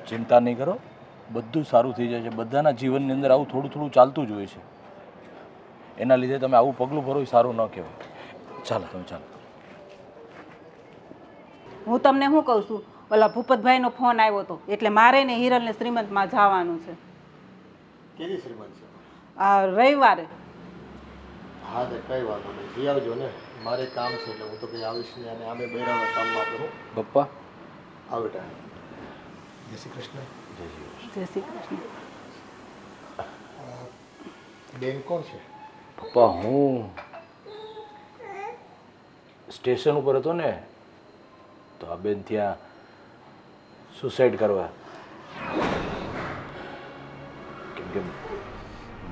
ચિંતા નહીં કરો, બધું સારું થઈ જાય છે. બધાના જીવનની અંદર આવું થોડું થોડું ચાલતું જ હોય છે. એના લીધે તમે આવું પગલું ભરો એ સારું ન કહેવાય. ચાલો તમે ચાલો. હું તમને શું કહું છું, ઓલા ભૂપતભાઈનો ફોન આવ્યો હતો એટલે મારે ને હિરલને શ્રીમંતમાં જવાનું છે. કેવી શ્રીમંત છે? આ રવિવારે. હા તો કઈ વાંધો નહીં, જઈ આવજો ને. મારે કામ છે એટલે હું તો કંઈ આવીશ નહીં, અને આમે બૈરાના કામમાં કરું. પપ્પા. આવ બેટા. જય શ્રી કૃષ્ણ. જય શ્રી કૃષ્ણ. બેન કોણ છે? પપ્પા હું સ્ટેશન ઉપર હતો ને તો આ બેન ત્યાં સુસાઇડ કરવા, કેમ કે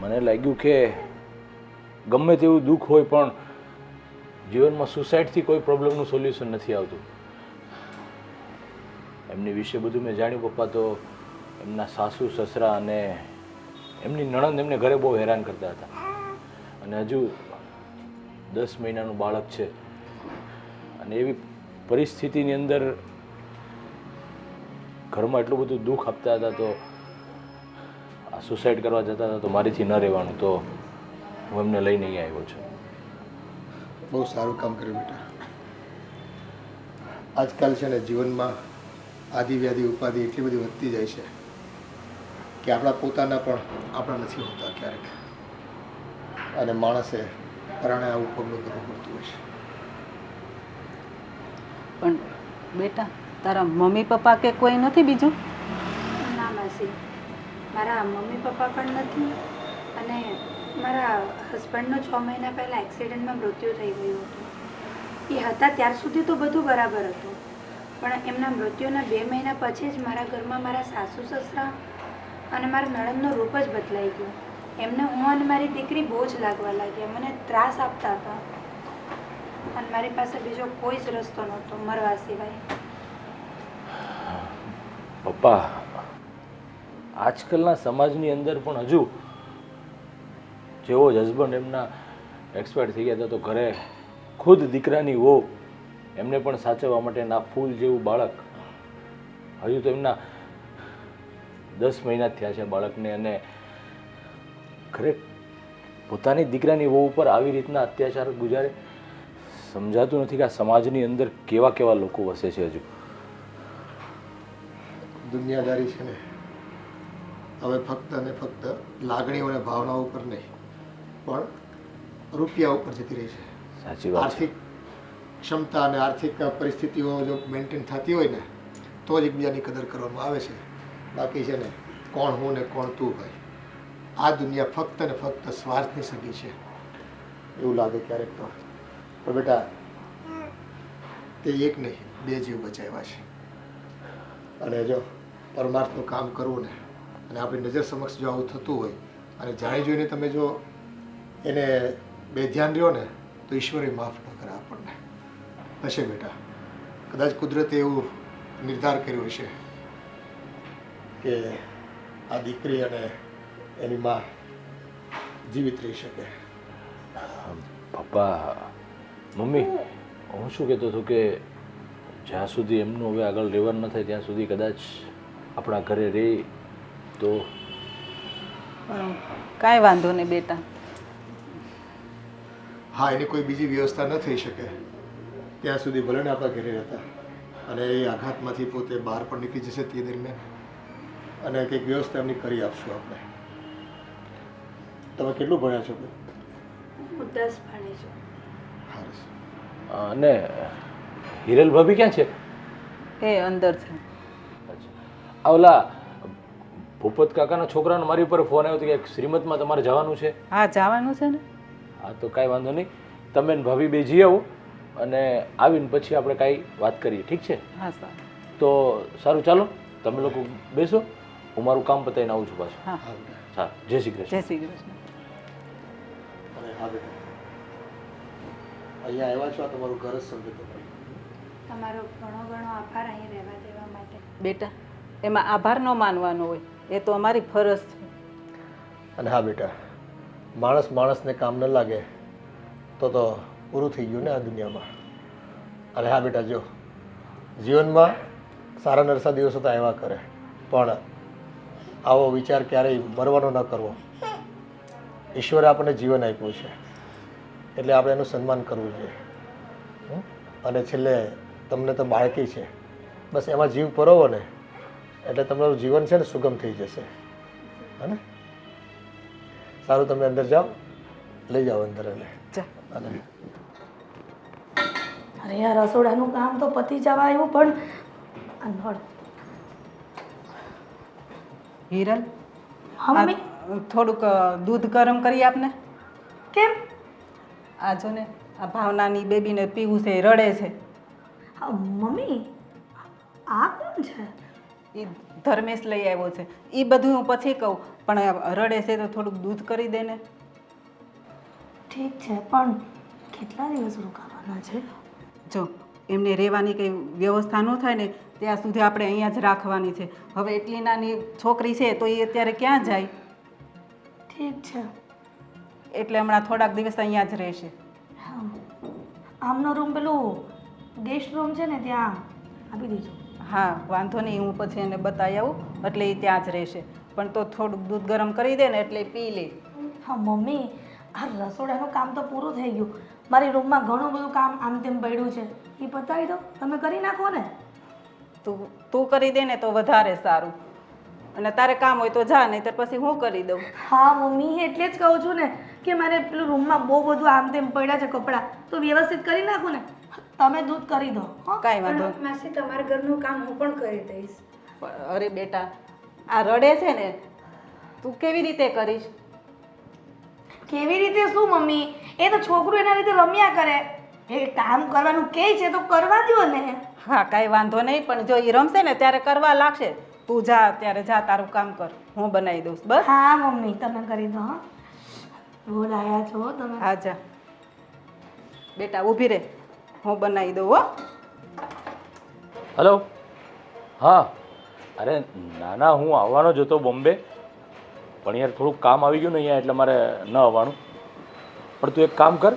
મને લાગ્યું કે ગમે તેવું દુઃખ હોય પણ જીવનમાં સુસાઇડથી કોઈ પ્રોબ્લેમનું સોલ્યુશન નથી આવતું. એમની વિશે બધું મેં જાણ્યું પપ્પા, તો એમના સાસુ સસરા અને એમની નણંદ એમને ઘરે બહુ હેરાન કરતા હતા, અને હજુ 10 મહિનાનું બાળક છે, અને એવી પરિસ્થિતિની અંદર ઘરમાં એટલું બધું દુઃખ આપતા હતા, તો આ સુસાઇડ કરવા જતા હતા, તો મારીથી ન રહેવાનું, તો હું એમને લઈને અહીં આવ્યો છું. બહુ સારું કામ કર્યું બેટા. આજકાલ છે ને જીવનમાં આદિ વ્યાધિ ઉપાધિ એટલી બધી વધતી જાય છે કે આપણા પોતાના પણ આપણા નથી હોતા ક્યારેક, અને માણસે પરાણે આવું પગલું કરવું પડતું હોય છે. પણ બેટા તારા મમ્મી પપ્પા કે કોઈ નથી બીજું? ના માસી, મારા મમ્મી પપ્પા પણ નથી, અને મારા હસબન્ડનું 6 મહિના પહેલાં એક્સિડન્ટમાં મૃત્યુ થઈ ગયું હતું. એ હતા ત્યાર સુધી તો બધું બરાબર હતું, પણ એમના મૃત્યુના 2 મહિના પછી જ મારા ઘરમાં મારા સાસુ સસરા અને મારા નણંદનું રૂપ જ બદલાઈ ગયું. એમને હું અને મારી દીકરી બહુ જ લાગવા લાગ્યા, મને ત્રાસ આપતા હતા, અને મારી પાસે બીજો કોઈ જ રસ્તો નહોતો મરવા સિવાય. પપ્પા, આજકાલના સમાજની અંદર પણ હજુ જેવો જ હસબન્ડ એમના એક્સપાયર થઈ ગયા હતા, તો ઘરે ખુદ દીકરાની વહુ એમને પણ સાચવવા માટેના ફૂલ જેવું બાળક, હજુ તો એમના 10 મહિના જ થયા છે બાળકને, અને ખરે પોતાની દીકરાની વહુ ઉપર આવી રીતના અત્યાચાર ગુજારે. સમજાતું નથી કે આ સમાજની અંદર કેવા કેવા લોકો વસે છે. હજુ દુનિયાદારી છે ને હવે ફક્ત અને ફક્ત લાગણીઓ અને ભાવનાઓ ઉપર નહીં, પણ રૂપિયા ઉપર જતી રહી છે. સાચી વાત છે. આર્થિક ક્ષમતા અને આર્થિક પરિસ્થિતિઓ જો મેન્ટેન થતી હોય ને તો જ એકબીજાની કદર કરવામાં આવે છે. બાકી છે ને કોણ હું ને કોણ તું, ભાઈ આ દુનિયા ફક્ત ને ફક્ત સ્વાર્થની સગી છે એવું લાગે ક્યારેક તો. પણ બેટા તે એક નહીં 2 જીવ બચાવ્યા છે, અને જો પરમાર્થનું કામ કરવું ને, અને આપણી નજર સમક્ષ જો આવું થતું હોય અને જાણી જોઈને તમે જો એને બેધ્યાન રહ્યો ને તો ઈશ્વરે માફ ન કરે આપણને. હશે બેટા, કદાચ કુદરતે એવું નિર્ધાર કર્યો છે કે આ દીકરી અને એની માં જીવિત રહી શકે. પપ્પા, મમ્મી, હું શું કહેતો હતો કે જ્યાં સુધી એમનું હવે આગળ રહેવાનું ન થાય ત્યાં સુધી કદાચ આપણા ઘરે રહે તો. કાંઈ વાંધો નહીં બેટા. હા, એની કોઈ બીજી વ્યવસ્થા ન થઈ શકે ત્યાં સુધી ભલે ને આપણા ઘરે રહેતા, અને એ આઘાતમાંથી પોતે બહાર પણ નીકળી જશે તે દરમિયાન, અને કંઈક વ્યવસ્થા એમની કરી આપશું આપણે. તમે કેટલું ભણ્યા છો? હું 10 ભણી છું. સરસ. અને હિરલ ભાભી ક્યાં છે? એ અંદર છે. આ ઓલા ભૂપત કાકાના છોકરાનો મારી ઉપર ફોન આવ્યો હતો કે શ્રીમતમાં તમારે જવાનું છે. હા જવાનું છે ને. હા તો કાંઈ વાંધો નહીં, તમે ને ભાભી બે જઈ આવો, અને આવીને પછી આપણે કાંઈ વાત કરીએ, ઠીક છે? હા સારું. તો સારું, ચાલો તમે લોકો બેસો, હું મારું કામ પતાવીને આવું છું પાછું. હા હા બેટા. સારું, જય શ્રી કૃષ્ણ. જય શ્રી કૃષ્ણ. અને હા બેટા, અહીંયા આવ્યા છો, આ તમારું ઘર જ સમજો તો. તમારો ઘણો ઘણો આભાર અહીં રહેવા દેવા માટે. બેટા એમાં આભાર ન માનવાનો હોય, એ તો અમારી ફરજ છે. અને હા બેટા, માણસ માણસને કામ ન લાગે તો પૂરું થઈ ગયું ને આ દુનિયામાં. અને હા બેટા, જો જીવનમાં સારા નરસા દિવસો તો આવ્યા કરે, પણ આવો વિચાર ક્યારેય મરવાનો ન કરવો. ઈશ્વરે આપણને જીવન આપ્યું છે એટલે આપણે એનું સન્માન કરવું જોઈએ. અને છેલ્લે તમને તો બાળકી છે, બસ એમાં જીવ પરોવો ને એટલે તમારું જીવન છે ને સુગમ થઈ જશે. હે સારું, તમે અંદર જાઓ, લઈ જાઓ અંદર. જા. અને અરે આ રસોડાનું કામ તો પતી જવા આવ્યું, પણ આ નળ. હિરલ, હા મમ્મી. થોડુંક દૂધ ગરમ કરી આપને. કેમ? આ જો ને, આ ભાવનાની બેબીને પીવું છે, એ રડે છે. હા મમ્મી, આ કોણ છે? એ ધર્મેશ લઈ આવ્યો છે. એ બધું હું પછી કહું, પણ રડે છે તો થોડુંક દૂધ કરી દે ને. ઠીક છે, પણ કેટલા દિવસ રોકાવાના છે? જો એમને રહેવાની કંઈ વ્યવસ્થા ન થાય ને ત્યાં સુધી આપણે અહીંયા જ રાખવાની છે. હવે એટલી નાની છોકરી છે તો એ અત્યારે ક્યાં જાય? ઠીક છે. એટલે હમણાં થોડાક દિવસ અહીંયા જ રહેશે. હા, આમનો રૂમ પેલું ગેસ્ટ રૂમ છે ને ત્યાં આપી દેજો. હા વાંધો નહીં, હું પછી એને બતાવી આવું, એટલે એ ત્યાં જ રહેશે. પણ તો થોડુંક દૂધ ગરમ કરી દે ને એટલે એ પી લે. હા મમ્મી, આ રસોડાનું કામ તો પૂરું થઈ ગયું. મારી રૂમમાં ઘણું બધું કામ આમ તેમ પડ્યું છે, એ પતાવી દો. તમે કરી નાખો ને. તું કરી દે ને તો વધારે સારું. અને તારે કામ હોય તો જા, નહીં તો પછી હું કરી દઉં. હા મમ્મી, એટલે જ કહું છું ને કે મારે પેલું રૂમમાં બહુ બધું આમ તેમ પડ્યા છે કપડાં, તો વ્યવસ્થિત કરી નાખો ને. તમે દૂધ કરી દો. કાંઈ વાંધો. માસી, તમારા ઘરનું કામ હું પણ કરી દઈશ. અરે બેટા, આ રડે છે ને, તું કેવી રીતે કરીશ? કેવી રીતે શું મમ્મી? એ તો છોકરું એના રીતે રમ્યા કરે. એ કામ કરવાનું કહે છે તો કરવા દો ને. હા કાંઈ વાંધો નહીં, પણ જો એ રમશે ને ત્યારે કરવા લાગશે. તું જા, અત્યારે જા, તારું કામ કર, હું બનાવી દઉં. બસ. હા મમ્મી, તમે કરી દો. હા, બોલાયા છો તમે. હા જા બેટા, ઊભી રહે, હું બનાવી દઉં. હો. હલો. હા, અરે નાના, હું આવવાનો જ હતો બોમ્બે, પણ યાર થોડુંક કામ આવી ગયું ને અહીંયા, એટલે મારે ન આવવાનું. પણ તું એક કામ કર,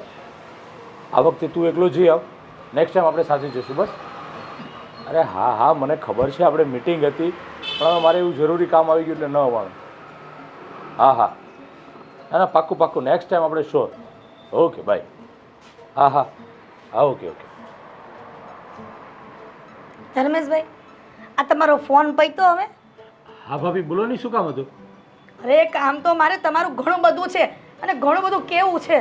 આ વખતે તું એકલો જઈ આવ, નેક્સ્ટ ટાઈમ આપણે સાથે જઈશું. બસ. અરે હા હા, મને ખબર છે આપણે મિટિંગ હતી, પણ હવે મારે એવું જરૂરી કામ આવી ગયું એટલે ન આવવાનું. હા હા, ના ના, પાક્કું પાક્કું, નેક્સ્ટ ટાઈમ આપણે શ્યોર. Okay bye. હા હા હા, ઓકે ઓકે. ધર્મેશભાઈ, આ તમારો ફોન પૈતો હવે? હા ભાભી, બોલો નહીં, શું કામ હતું? અરે કામ તો મારે તમારું ઘણું બધું છે અને ઘણું બધું કેવું છે.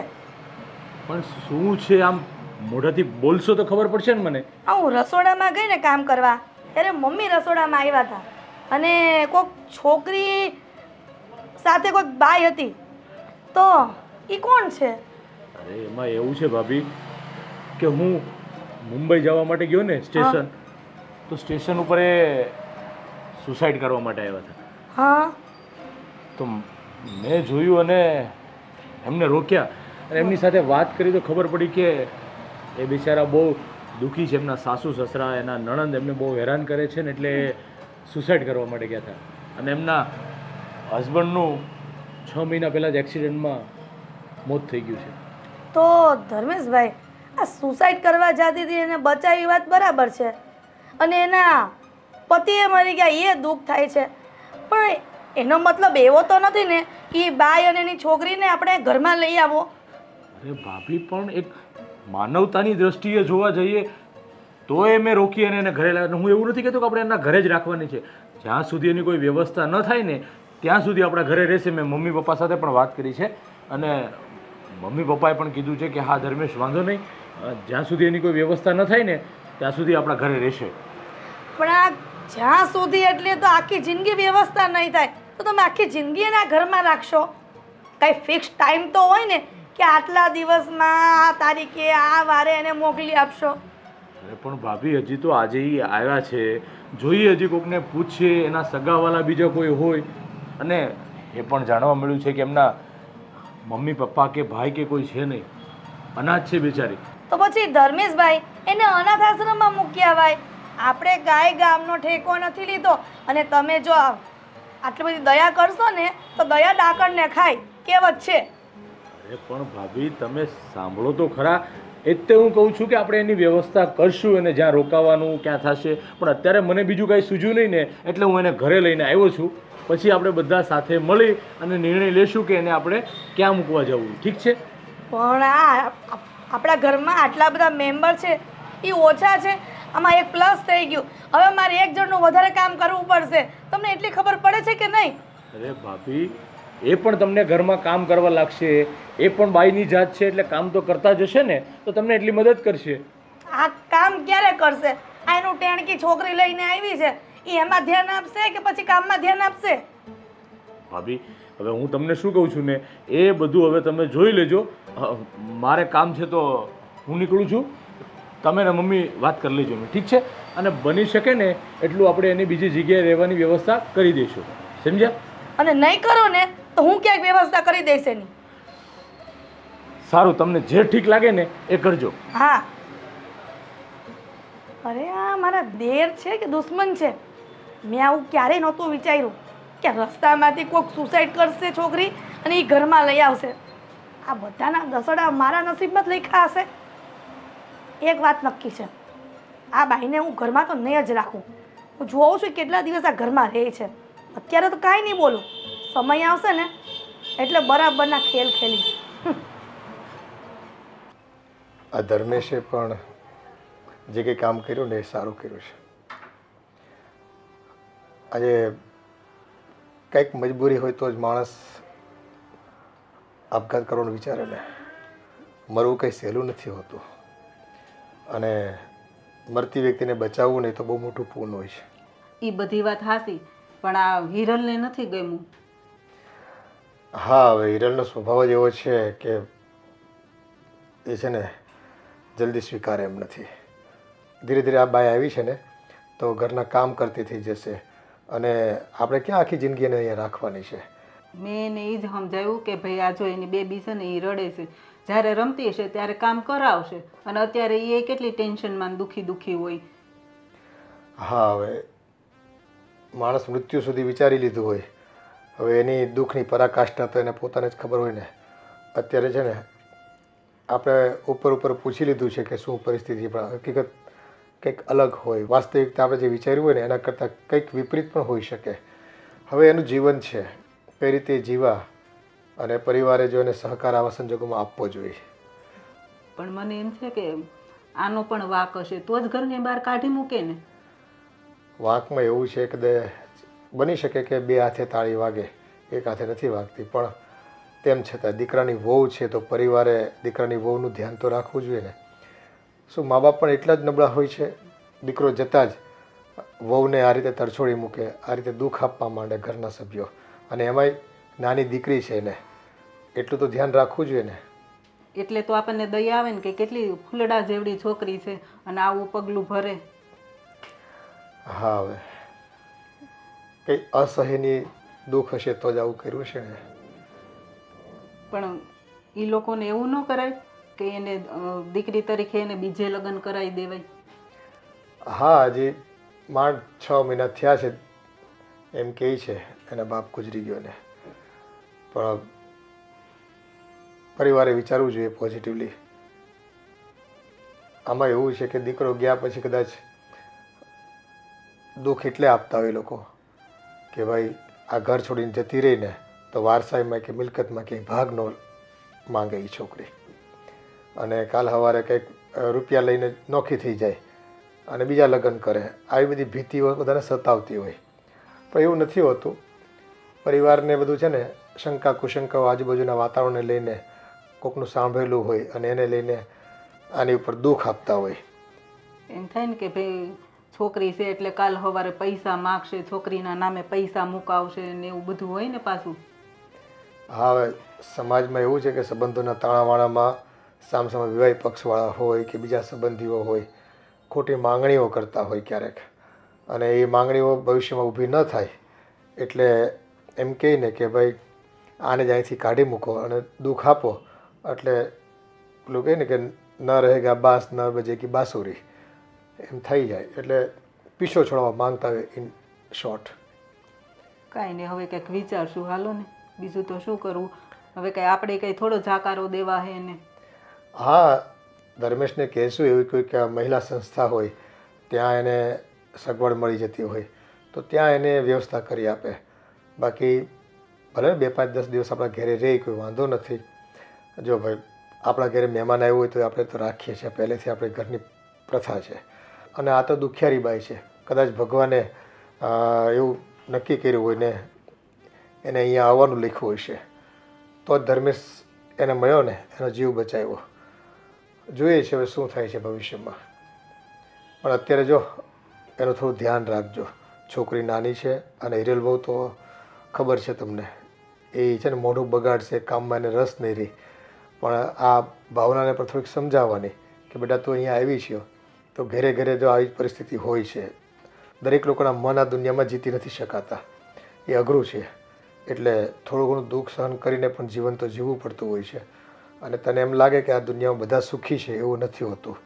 પણ શું છે? આમ મોઢાથી બોલશો તો ખબર પડશે ને મને. હા, હું રસોડામાં ગઈ ને કામ કરવા, ત્યારે મમ્મી રસોડામાં આવ્યા હતા અને કોઈક છોકરી સાથે કોઈક બાઈ હતી. તો એ કોણ છે? અરે એમાં એવું છે ભાભી કે હું મુંબઈ જવા માટે ગયો ને સ્ટેશન, તો સ્ટેશન ઉપર એ સુસાઇડ કરવા માટે આવ્યા હતા. હા, તો મેં જોયું અને એમને રોક્યા અને એમની સાથે વાત કરી તો ખબર પડી કે એ બિચારા બહુ દુઃખી છે. એમના સાસુ સસરા, એના નણંદ એમને બહુ હેરાન કરે છે ને, એટલે સુસાઇડ કરવા માટે ગયા હતા. અને એમના હસબન્ડનું 6 મહિના પહેલાં જ એક્સિડન્ટમાં મોત થઈ ગયું છે. તો ધર્મેશભાઈ, આ સુસાઇડ કરવા જતી હતી એને બચાવી વાત બરાબર છે, અને એના પતિએ મરી ગયા એ દુઃખ થાય છે, પણ એનો મતલબ એવો તો નથી ને કે બાઈ અને એની છોકરીને આપણે ઘરમાં લઈ આવો. અરે ભાભી, પણ એક માનવતાની દ્રષ્ટિએ જોવા જઈએ તો એ મેં રોકી અને એને ઘરે લાવ્યા. હું એવું નથી કહેતો કે આપણે એના ઘરે જ રાખવાની છે. જ્યાં સુધી એની કોઈ વ્યવસ્થા ન થાય ને ત્યાં સુધી આપણા ઘરે રહેશે. મેં મમ્મી પપ્પા સાથે પણ વાત કરી છે અને મમ્મી પપ્પાએ પણ કીધું છે કે હા ધર્મેશ, વાંધો નહીં, જ્યાં સુધી એની કોઈ વ્યવસ્થા ન થાય ને ત્યાં સુધી આપણા ઘરે રહેશે. પણ આ જ્યાં સુધી એટલે તો આખી જિંદગી વ્યવસ્થા નહીં થાય તો તમે આખી જિંદગી એના ઘરમાં રાખશો? કાંઈ ફિક્સ ટાઈમ તો હોય ને કે આટલા દિવસમાં આ તારીખે આ વારે એને મોકલી આપશો. અરે પણ ભાભી, હજી તો આજે એ આવ્યા છે, જોઈએ હજી કોકને પૂછીએ, એના સગાવાલા બીજા કોઈ હોય. અને એ પણ જાણવા મળ્યું છે કે એમના મમ્મી પપ્પા કે ભાઈ કે કોઈ છે નહીં, અનાથ છે બિચારી. તો પછી ધર્મેશભાઈ, એને અનાથ આશ્રમમાં મૂકી આવાય. આપણે ગાય ગામનો ઠેકો નથી લીધો, અને તમે જો આટલી બધી દયા કરશો ને તો દયા ડાકણને ખાય, કહેવત છે. અરે પણ ભાભી, તમે સાંભળો તો ખરા, જ તે હું કહું છું કે આપણે એની વ્યવસ્થા કરશું અને જ્યાં રોકાવાનું ક્યાં થશે. પણ અત્યારે મને બીજું કાંઈ સૂઝ્યું નહીં ને, એટલે હું એને ઘરે લઈને આવ્યો છું. પછી આપણે બધા સાથે મળી અને નિર્ણય લેશું કે એને આપણે ક્યાં મૂકવા જવું. ઠીક છે? પણ આપણા ઘરમાં આટલા બધા મેમ્બર છે એ ઓછા છે. આમાં એક પ્લસ થઈ ગયું. હવે મારે એક જણનું વધારે કામ કરવું પડશે. તમને એટલી ખબર પડે છે કે નહીં? અરે ભાભી, એ પણ તમને ઘરમાં કામ કરવા લાગશે. એ પણ બાઈની જાત છે એટલે કામ તો કરતા જ હશે ને, તો તમને એટલી મદદ કરશે. આ કામ ક્યારે કરશે? આ એનું ટેણકી છોકરી લઈને આવી છે, એ એમાં ધ્યાન આપશે કે પછી કામમાં ધ્યાન આપશે? ભાભી, હવે હું તમને શું કહું છું ને, એ બધું હવે તમે જોઈ લેજો. મારે કામ છે તો હું નીકળું છું. તમે ને મમ્મી વાત કરી લેજો. ઠીક છે? અને બની શકે ને એટલું આપણે એની બીજી જગ્યાએ રહેવાની વ્યવસ્થા કરી દઈશું. સમજ્યા? અને નહીં કરો ને તો હું ક્યાંક વ્યવસ્થા કરી દઈશ એની. સારું, તમને જે ઠીક લાગે ને એ કરજો. હા. અરે આ મારા દેર છે કે દુશ્મન છે? મેં આવું ક્યારેય નહોતું વિચાર્યું કે રસ્તામાંથી કોઈક સુસાઇડ કરશે છોકરી અને એ ઘરમાં લઈ આવશે. આ બધાના દસડા મારા નસીબમાં જ લખ્યા હશે. એક વાત નક્કી છે, આ બાઈને હું ઘરમાં તો નહીં જ રાખું. હું જોઉં છું કેટલા દિવસ આ ઘરમાં રહે છે. અત્યારે તો કાંઈ નહીં બોલું, સમય આવશે ને એટલે બરાબરના ખેલ ખેલી. આ ધર્મેશે પણ જે કંઈ કામ કર્યું ને એ સારું કર્યું છે. આજે કંઈક મજબૂરી હોય તો જ માણસ આપઘાત કરવાનું વિચારે ને. મરવું કંઈ સહેલું નથી હોતું, અને મરતી વ્યક્તિને બચાવવું નહીં તો બહુ મોટું પૂર્ણ હોય છે. એ બધી વાત હાસી, પણ આ હિરલને નથી ગમ્યું. હા, હવે હિરલનો સ્વભાવ જ એવો છે કે એ છે ને જલ્દી સ્વીકારે એમ નથી. ધીરે ધીરે આ બાઈ આવી છે ને તો ઘરના કામ કરતી થઈ જશે, અને આપણે ક્યાં આખી જિંદગી એને અહીંયા રાખવાની છે. મેં એને એ જ સમજાવ્યું કે ભાઈ આ જો એની બેબી છે ને એ રડે છે, જ્યારે રમતી હશે ત્યારે કામ કરાવશે, અને અત્યારે એ કેટલી ટેન્શનમાં દુખી હોય. હા, હવે માણસ મૃત્યુ સુધી વિચારી લીધું હોય, હવે એની દુઃખની પરાકાષ્ઠા તો એને પોતાને જ ખબર હોય ને. અત્યારે છે ને આપણે ઉપર પૂછી લીધું છે કે શું પરિસ્થિતિ, પણ હકીકત કંઈક અલગ હોય. વાસ્તવિકતા આપણે જે વિચાર્યું હોય ને એના કરતાં કંઈક વિપરીત પણ હોઈ શકે. હવે એનું જીવન છે, કઈ રીતે જીવા, અને પરિવારે જો એને સહકાર આવા સંજોગોમાં આપવો જોઈએ. પણ મને એમ છે કે આનો પણ વાંક હશે તો જ ઘરની બહાર કાઢી મૂકે ને. વાંકમાં એવું છે કે બની શકે કે બે હાથે તાળી વાગે, એક હાથે નથી વાગતી, પણ તેમ છતાં દીકરાની વહુ છે તો પરિવારે દીકરાની વહુનું ધ્યાન તો રાખવું જોઈએ ને. શું મા બાપ પણ એટલા જ નબળા હોય છે? દીકરો જતાં જ વહુને આ રીતે તરછોડી મૂકે, આ રીતે દુઃખ આપવા માંડે ઘરના સભ્યો, અને એમાંય નાની દીકરી છે ને, એટલું તો ધ્યાન રાખવું જોઈએ ને. એટલે તો આપણને દયા આવે ને કે કેટલી ફૂલડા જેવડી છોકરી છે અને આવું પગલું ભરે. હા, હવે કંઈ અસહ્યની દુઃખ હશે તો જ આવું કર્યું છે ને. પણ એ લોકોને એવું ન કરાય કે એને દીકરી તરીકે એને બીજે લગ્ન કરાવી દેવાય. હા, હજી માંડ 6 મહિના થયા છે એમ કહે છે, એના બાપ ગુજરી ગયો ને. પણ પરિવારે વિચારવું જોઈએ પોઝિટિવલી. આમાં એવું છે કે દીકરો ગયા પછી કદાચ દુઃખ એટલે આપતા હોય લોકો કે ભાઈ આ ઘર છોડીને જતી રહીને તો વારસાઈમાં કે મિલકતમાં ક્યાંય ભાગ ન માંગે એ છોકરી, અને કાલ સવારે કંઈક રૂપિયા લઈને નોખી થઈ જાય અને બીજા લગ્ન કરે. આવી બધી ભીતિઓ બધાને સતાવતી હોય, પણ એવું નથી હોતું. પરિવારને બધું છે ને શંકા કુશંકાઓ આજુબાજુના વાતાવરણને લઈને કોકનું સાંભળેલું હોય અને એને લઈને આની ઉપર દુઃખ આપતા હોય. એમ થાય ને કે ભાઈ છોકરી છે એટલે કાલ સવારે પૈસા માગશે, છોકરીના નામે પૈસા મુકાવશે ને એવું બધું હોય ને પાછું. હા, હવે સમાજમાં એવું છે કે સંબંધોના તાણાવાણામાં સામસામા વિવાહિત પક્ષવાળા હોય કે બીજા સંબંધીઓ હોય, ખોટી માંગણીઓ કરતા હોય ક્યારેક, અને એ માંગણીઓ ભવિષ્યમાં ઊભી ન થાય એટલે એમ કહીને કે ભાઈ આને જ અહીંથી કાઢી મૂકો અને દુઃખ આપો, એટલે પેલું કહે ને કે ન રહેગા બાસ ન બજેગી બાંસુરી, એમ થઈ જાય. એટલે પીછો છોડવા માંગતા હોય ઇન શોર્ટ. કાંઈ નહીં, હવે કંઈક વિચારશું. હાલો ને, બીજું તો શું કરવું હવે. કંઈ આપણે કંઈ થોડો જાકારો દેવા હે ને. હા, ધર્મેશને કહેશું એવી કોઈક મહિલા સંસ્થા હોય ત્યાં એને સગવડ મળી જતી હોય તો ત્યાં એને વ્યવસ્થા કરી આપે. બાકી ભલે 2-5-10 દિવસ આપણા ઘરે રહે કોઈ વાંધો નથી. જો ભાઈ આપણા ઘરે મહેમાન આવ્યું હોય તો આપણે તો રાખીએ છીએ, પહેલેથી આપણી ઘરની પ્રથા છે. અને આ તો દુખિયારી બાઈ છે, કદાચ ભગવાને એવું નક્કી કર્યું હોય ને એને અહીંયા આવવાનું લખ્યું હોય છે તો જ ધર્મેશ એને મળ્યો ને, એનો જીવ બચાવ્યો. જોઈએ છે હવે શું થાય છે ભવિષ્યમાં. પણ અત્યારે જો એનું થોડું ધ્યાન રાખજો. છોકરી નાની છે અને હિરેલ બહુ તો ખબર છે તમને, એ છે ને મોઢું બગાડશે, કામમાં એને રસ નહીં રહી. પણ આ ભાવનાને પણ થોડીક સમજાવવાની કે બેટા તું અહીંયા આવી છે તો ઘરે ઘરે જો આવી પરિસ્થિતિ હોય છે. દરેક લોકોના મન આ દુનિયામાં જીતી નથી શકાતા, એ અઘરું છે. એટલે થોડું ઘણું દુઃખ સહન કરીને પણ જીવન તો જીવવું પડતું હોય છે. અને તને એમ લાગે કે આ દુનિયામાં બધા સુખી છે, એવું નથી હોતું.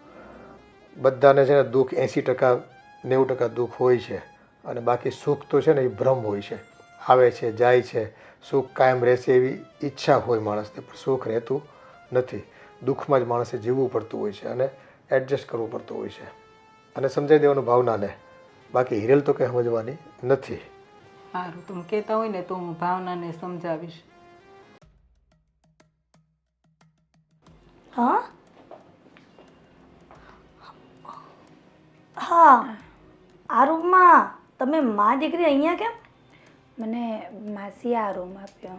બધાને છે ને દુઃખ 80% 90% દુઃખ હોય છે અને બાકી સુખ તો છે ને એ ભ્રમ હોય છે. આવે છે જાય છે, સુખ કાયમ રહેશે એવી ઈચ્છા હોય માણસને, પણ સુખ રહેતું નથી. દુઃખમાં જ માણસે જીવવું પડતું હોય છે અને એડજસ્ટ કરવું પડતું હોય છે અને સમજાવી દેવાનું ભાવનાને. બાકી હિરેલ તો કંઈ સમજવાની નથી. સારું, તમે કહેતા હોય ને તો હું ભાવનાને સમજાવીશ. હા હા, આ રૂમમાં તમે માં દીકરી અહીંયા કેમ? મને માસીએ આ રૂમ આપ્યો.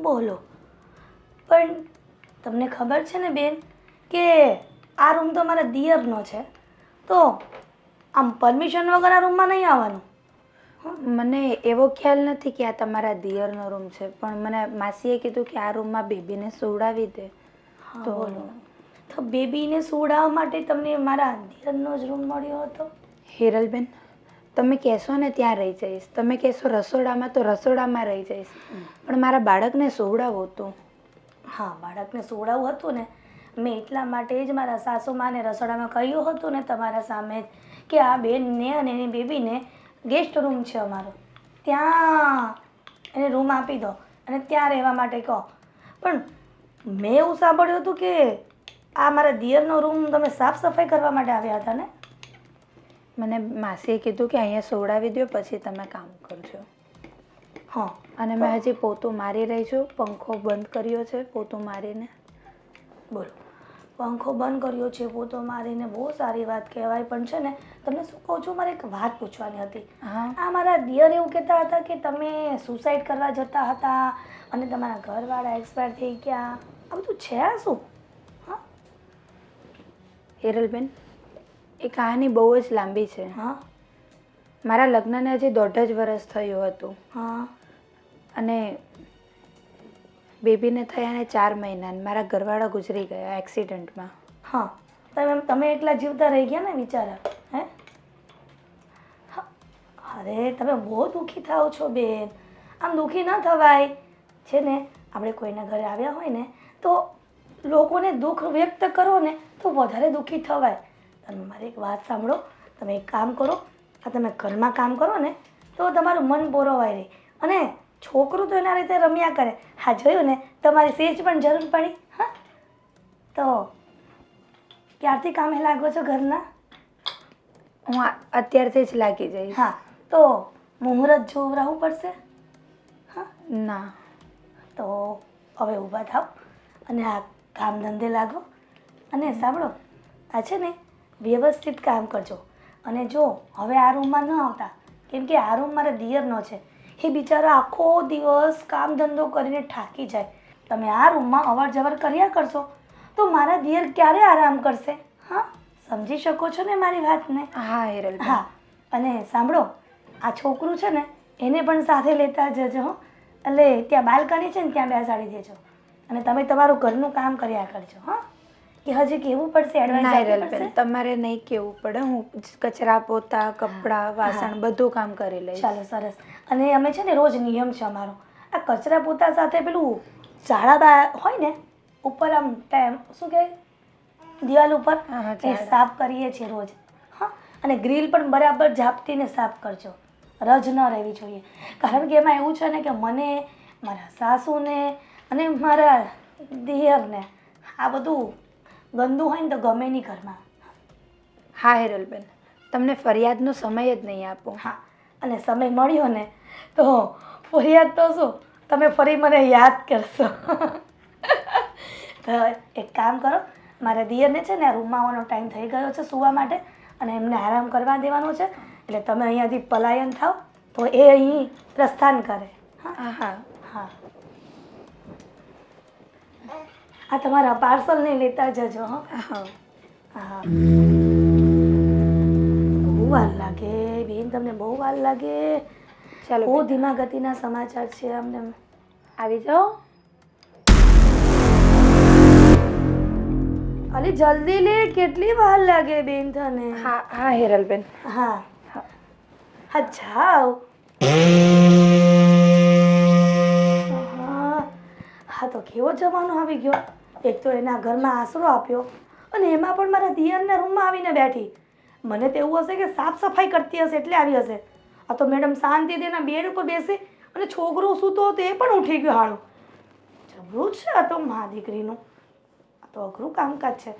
બોલો, પણ તમને ખબર છે ને બેન કે આ રૂમ તો મારા દિયરનો છે, તો આમ પરમિશન વગર આ રૂમમાં નહીં આવવાનું. મને એવો ખ્યાલ નથી કે આ તમારા દિયરનો રૂમ છે, પણ મને માસીએ કીધું કે આ રૂમમાં બેબીને સુવડાવી દે. તો બોલો, તો બેબીને સુવડાવવા માટે તમને મારા દિયરનો જ રૂમ મળ્યો હતો? હિરલબેન, તમે કહેશો ને ત્યાં રહી જઈશ, તમે કહેશો રસોડામાં તો રસોડામાં રહી જઈશ, પણ મારા બાળકને સુવડાવવું હતું. હા, બાળકને સુવડાવવું હતું ને, મેં એટલા માટે જ મારા સાસુમાને રસોડામાં કહ્યું હતું ને તમારા સામે જ કે આ બેનને અને એની બેબીને ગેસ્ટ રૂમ છે અમારો, ત્યાં એને રૂમ આપી દો અને ત્યાં રહેવા માટે કહો. પણ મેં એવું સાંભળ્યું હતું કે આ મારા દિયરનો રૂમ તમે સાફ સફાઈ કરવા માટે આવ્યા હતા ને? મને માસીએ કીધું કે અહીંયા સુવડાવી દો પછી તમે કામ કરજો. હા, અને મેં હજી પોતું મારી રહી છું, પંખો બંધ કર્યો છે પોતું મારીને. બોલો, પંખો બંધ કર્યો છે પોતો મારીને, બહુ સારી વાત કહેવાય. પણ છે ને તમને શું કહું છું, મારે એક વાત પૂછવાની હતી. હા, આ મારા દિયર એવું કહેતા હતા કે તમે સુસાઇડ કરવા જતા હતા અને તમારા ઘરવાળા એક્સપાયર થઈ ગયા. આ બધું છે આ શું? હા હિરલબેન, એ કહાની બહુ જ લાંબી છે. હા મારા લગ્નને હજી 1.5 જ વર્ષ થયું હતું હા અને બેબીને થયાને 4 મહિના મારા ઘરવાળા ગુજરી ગયા એક્સિડન્ટમાં. હા, તમે એકલા જીવતા રહી ગયા ને બિચારા, હે? હા, અરે તમે બહુ દુઃખી થાઓ છો બેન. આમ દુઃખી ન થવાય. છે ને આપણે કોઈના ઘરે આવ્યા હોય ને તો લોકોને દુઃખ વ્યક્ત કરો ને તો વધારે દુઃખી થવાય. તમે મારી એક વાત સાંભળો, તમે એક કામ કરો, આ તમે ઘરમાં કામ કરો ને તો તમારું મન બોરવાય રહે અને છોકરું તો એના રીતે રમ્યા કરે. હા, જોયું ને, તમારી સેજ પણ જરૂર પડી. હા, તો ક્યારથી કામે લાગો છો ઘરના? હું અત્યારથી જ લાગી જઈશ. હા, તો મુહૂર્ત જોવરાવવું પડશે. હા, ના, તો હવે ઊભા થાવ અને આ કામ ધંધે લાગો. અને સાંભળો, આ છે ને વ્યવસ્થિત કામ કરજો. અને જો હવે આ રૂમમાં ન આવતા, કેમ કે આ રૂમ મારા દિયરનો છે, એ બિચારા આખો દિવસ કામ ધંધો કરીને થાકી જાય. તમે આ રૂમમાં અવર જવર કર્યા કરશો તો મારા દિયર ક્યારે આરામ કરશે? હા, સમજી શકો છો ને મારી વાતને? હા હિરલ. હા, અને સાંભળો, આ છોકરું છે ને એને પણ સાથે લેતા જજો. એટલે ત્યાં બાલ્કની છે ને ત્યાં બેસાડી દેજો અને તમે તમારું ઘરનું કામ કર્યા કરજો. હા, કે હજી કેવું પડશે? એડવાઇસ તમારે નહીં કેવું પડે, હું કચરા પોતા કપડાં વાસણ બધું કામ કરી લઈશ. ચાલો, સરસ. અને અમે છે ને રોજ નિયમ છે અમારો, આ કચરા પોતા સાથે પેલું ઝાડા હોય ને ઉપર આમ શું કહેવાય દિવાલ ઉપર, એ સાફ કરીએ છીએ રોજ. હા, અને ગ્રીલ પણ બરાબર ઝાપટીને સાફ કરજો, રજ ન રહેવી જોઈએ. કારણ કે એમાં એવું છે ને કે મને, મારા સાસુને અને મારા દિયરને આ બધું ગંદુ હોય ને તો ગમે નહીં ઘરમાં. હા હિરલબેન, તમને ફરિયાદનો સમય જ નહીં આપો. હા, અને સમય મળ્યો ને તો ફરિયાદ તો શું, તમે ફરી મને યાદ કરશો. તો એક કામ કરો, મારા દિયરને છે ને રૂમમાં આવવાનો ટાઈમ થઈ ગયો છે સૂવા માટે, અને એમને આરામ કરવા દેવાનો છે. એટલે તમે અહીંયાથી પલાયન થાવ તો એ અહીં પ્રસ્થાન કરે. હા હા હા, આ તમારા પાર્સલ નહીં લેતા જજો. હા. હા, બહુ વાર લાગે બેન, તમને બહુ વાર લાગે. ચાલો બહુ ધીમા ગતિના સમાચાર છે અમને. આવી જાઓ. અલી જલ્દી લે, કેટલી વાર લાગે બેન તને? હા હા હિરલબેન. હા હા, જાઓ. હા, તો કેવો જમાનો આવી ગયો. એક તો એના ઘરમાં આશરો આપ્યો, અને એમાં પણ મારા દિયરના રૂમમાં આવીને બેઠી. મને તો એવું હશે કે સાફ સફાઈ કરતી હશે એટલે આવી હશે. આ તો મેડમ શાંતિથી એના બેડ ઉપર બેસી અને છોકરો સૂતો હતો એ પણ ઉઠી ગયો હાળું. જબરું છે આ તો મા દીકરીનું. આ તો અઘરું કામકાજ છે.